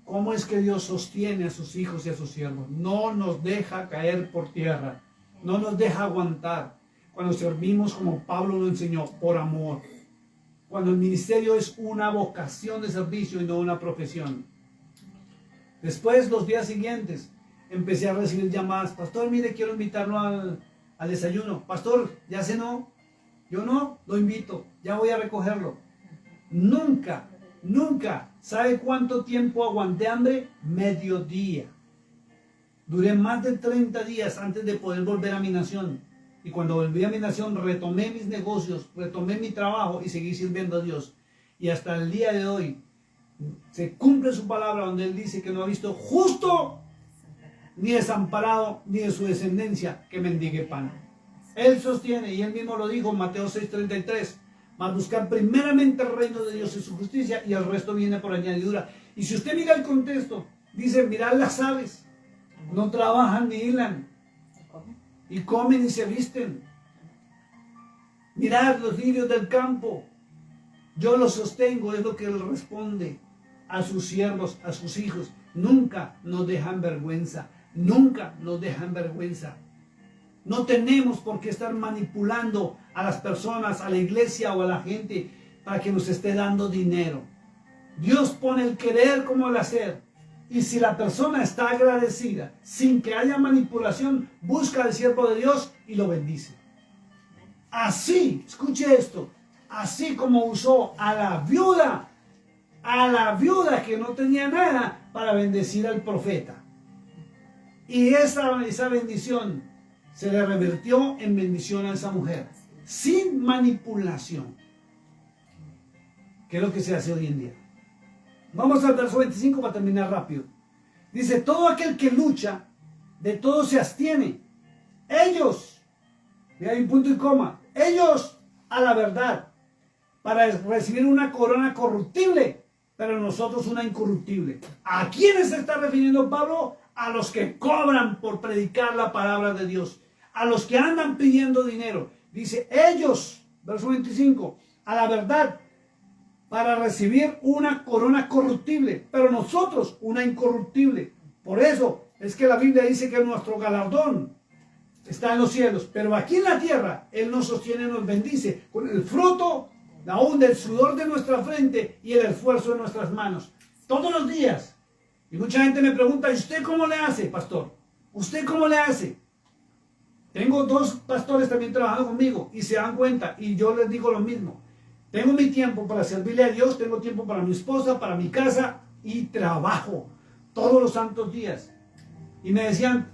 cómo es que Dios sostiene a sus hijos y a sus siervos. No nos deja caer por tierra, no nos deja aguantar. Cuando servimos como Pablo lo enseñó, por amor. Cuando el ministerio es una vocación de servicio y no una profesión. Después, los días siguientes, empecé a recibir llamadas. Pastor, mire, quiero invitarlo al desayuno. Pastor, ¿ya cenó? Yo no, lo invito. Ya voy a recogerlo. Nunca, ¿sabe cuánto tiempo aguanté hambre? Mediodía. Duré más de 30 días antes de poder volver a mi nación. Y cuando volví a mi nación, retomé mis negocios, retomé mi trabajo y seguí sirviendo a Dios. Y hasta el día de hoy, se cumple su palabra donde Él dice que no ha visto justo ni desamparado, ni de su descendencia que mendigue pan. Él sostiene, y Él mismo lo dijo en Mateo 6:33, mas buscar primeramente el reino de Dios y su justicia, y el resto viene por añadidura. Y si usted mira el contexto, dice, mirad las aves, no trabajan ni hilan, y comen y se visten. Mirad los lirios del campo, yo los sostengo, es lo que Él responde a sus siervos, a sus hijos. Nunca nos dejan vergüenza, nunca nos dejan vergüenza. No tenemos por qué estar manipulando a las personas, a la iglesia o a la gente para que nos esté dando dinero. Dios pone el querer como el hacer. Y si la persona está agradecida, sin que haya manipulación, busca al siervo de Dios y lo bendice. Así, escuche esto, así como usó a la viuda que no tenía nada para bendecir al profeta. Y esa bendición se le revirtió en bendición a esa mujer, sin manipulación, que es lo que se hace hoy en día. Vamos al verso 25 para terminar rápido. Dice, todo aquel que lucha, de todo se abstiene. Ellos, y hay un punto y coma, ellos a la verdad, para recibir una corona corruptible, pero nosotros una incorruptible. ¿A quiénes se está refiriendo Pablo? A los que cobran por predicar la palabra de Dios, a los que andan pidiendo dinero. Dice, ellos, verso 25, a la verdad, para recibir una corona corruptible, pero nosotros una incorruptible. Por eso es que la Biblia dice que nuestro galardón está en los cielos, pero aquí en la tierra Él nos sostiene, nos bendice con el fruto aún del sudor de nuestra frente y el esfuerzo de nuestras manos, todos los días. Y mucha gente me pregunta, ¿y usted cómo le hace, pastor? ¿Usted cómo le hace? Tengo 2 pastores también trabajando conmigo y se dan cuenta, y yo les digo lo mismo. Tengo mi tiempo para servirle a Dios, tengo tiempo para mi esposa, para mi casa, y trabajo todos los santos días. Y me decían,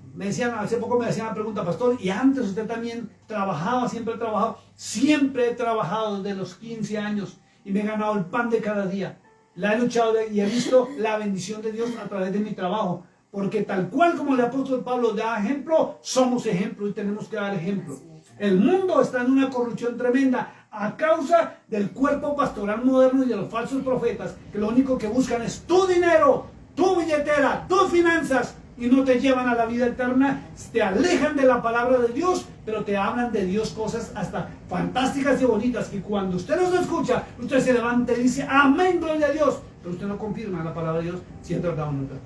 hace poco me hacían la pregunta, pastor, ¿y antes usted también trabajaba? Siempre he trabajado. Siempre he trabajado desde los 15 años y me he ganado el pan de cada día. La he luchado y he visto la bendición de Dios a través de mi trabajo. Porque tal cual como el apóstol Pablo da ejemplo, somos ejemplo y tenemos que dar ejemplo. El mundo está en una corrupción tremenda a causa del cuerpo pastoral moderno y de los falsos profetas, que lo único que buscan es tu dinero, tu billetera, tus finanzas, y no te llevan a la vida eterna. Te alejan de la palabra de Dios, pero te hablan de Dios cosas hasta fantásticas y bonitas, que cuando usted los escucha, usted se levanta y dice, amén, gloria a Dios, pero usted no confirma la palabra de Dios si es verdad o no es verdad.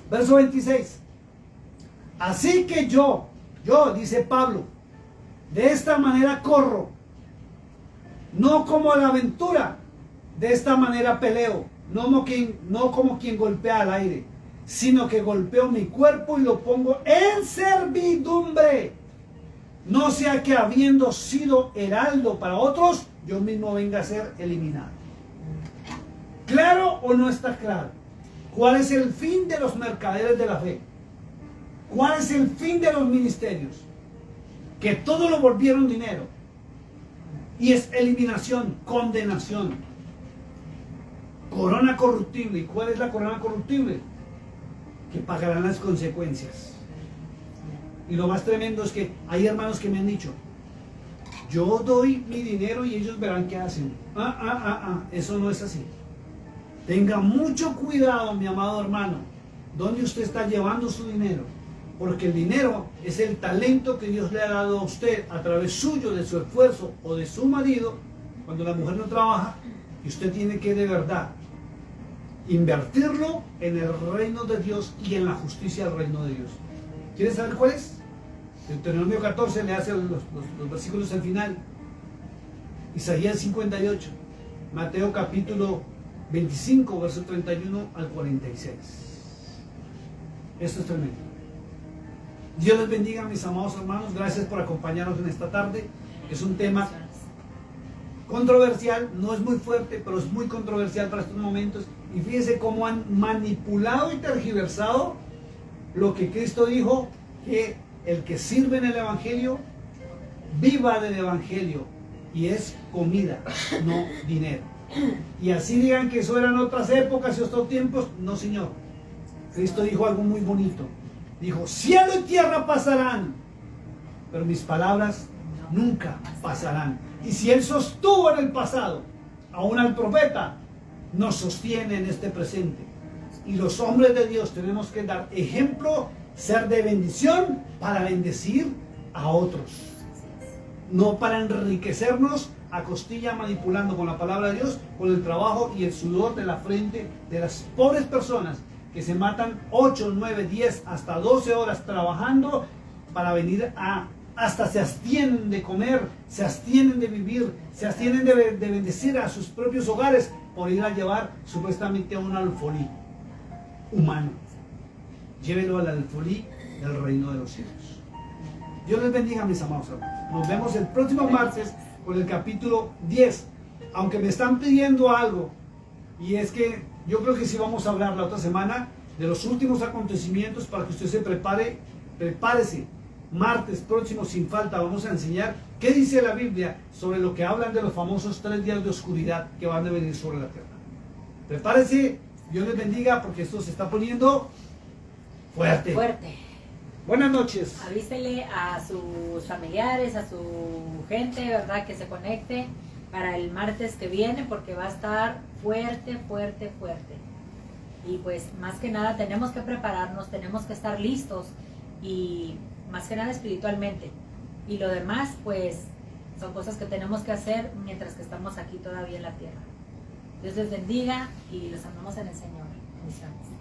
Verso 26. Así que yo, dice Pablo, de esta manera corro, no como la aventura, de esta manera peleo, no como quien golpea al aire, sino que golpeo mi cuerpo y lo pongo en servidumbre, no sea que habiendo sido heraldo para otros, yo mismo venga a ser eliminado. ¿Claro o no está claro? ¿Cuál es el fin de los mercaderes de la fe? ¿Cuál es el fin de los ministerios? Que todo lo volvieron dinero. Y es eliminación, condenación. Corona corruptible. ¿Y cuál es la corona corruptible? Que pagarán las consecuencias. Y lo más tremendo es que hay hermanos que me han dicho, yo doy mi dinero y ellos verán qué hacen. Eso no es así. Tenga mucho cuidado, mi amado hermano, donde usted está llevando su dinero. Porque el dinero es el talento que Dios le ha dado a usted a través suyo, de su esfuerzo o de su marido, cuando la mujer no trabaja, y usted tiene que de verdad invertirlo en el reino de Dios y en la justicia del reino de Dios. ¿Quieren saber cuál es? Deuteronomio 14 le hace los versículos al final. Isaías 58, Mateo capítulo 25, verso 31 al 46. Esto es tremendo. Dios les bendiga, mis amados hermanos. Gracias por acompañarnos en esta tarde. Es un tema controversial, no es muy fuerte, pero es muy controversial para estos momentos. Y fíjense cómo han manipulado y tergiversado lo que Cristo dijo, que el que sirve en el Evangelio, viva del Evangelio, y es comida, no dinero. Y así digan que eso eran otras épocas y otros tiempos, no, señor. Cristo dijo algo muy bonito. Dijo, cielo y tierra pasarán, pero mis palabras nunca pasarán. Y si Él sostuvo en el pasado, aún al profeta, nos sostiene en este presente. Y los hombres de Dios tenemos que dar ejemplo, ser de bendición para bendecir a otros. No para enriquecernos a costilla manipulando con la palabra de Dios, con el trabajo y el sudor de la frente de las pobres personas que se matan 8, 9, 10, hasta 12 horas trabajando para venir hasta se abstienen de comer, se abstienen de vivir, se abstienen de bendecir a sus propios hogares por ir a llevar supuestamente a un alfolí humano. Llévelo al alfolí del reino de los cielos. Dios les bendiga, mis amados hermanos. Nos vemos el próximo martes con el capítulo 10. Aunque me están pidiendo algo, y es que yo creo que sí vamos a hablar la otra semana de los últimos acontecimientos para que usted se prepare. Prepárese. Martes próximo, sin falta, vamos a enseñar qué dice la Biblia sobre lo que hablan de los famosos 3 días de oscuridad que van a venir sobre la tierra. Prepárese. Dios les bendiga, porque esto se está poniendo fuerte. Fuerte. Buenas noches. Avísele a sus familiares, a su gente, ¿verdad? Que se conecte para el martes que viene, porque va a estar fuerte, fuerte, fuerte. Y pues más que nada tenemos que prepararnos, tenemos que estar listos, y más que nada espiritualmente. Y lo demás pues son cosas que tenemos que hacer mientras que estamos aquí todavía en la tierra. Dios les bendiga y los amamos en el Señor. Bendiciones.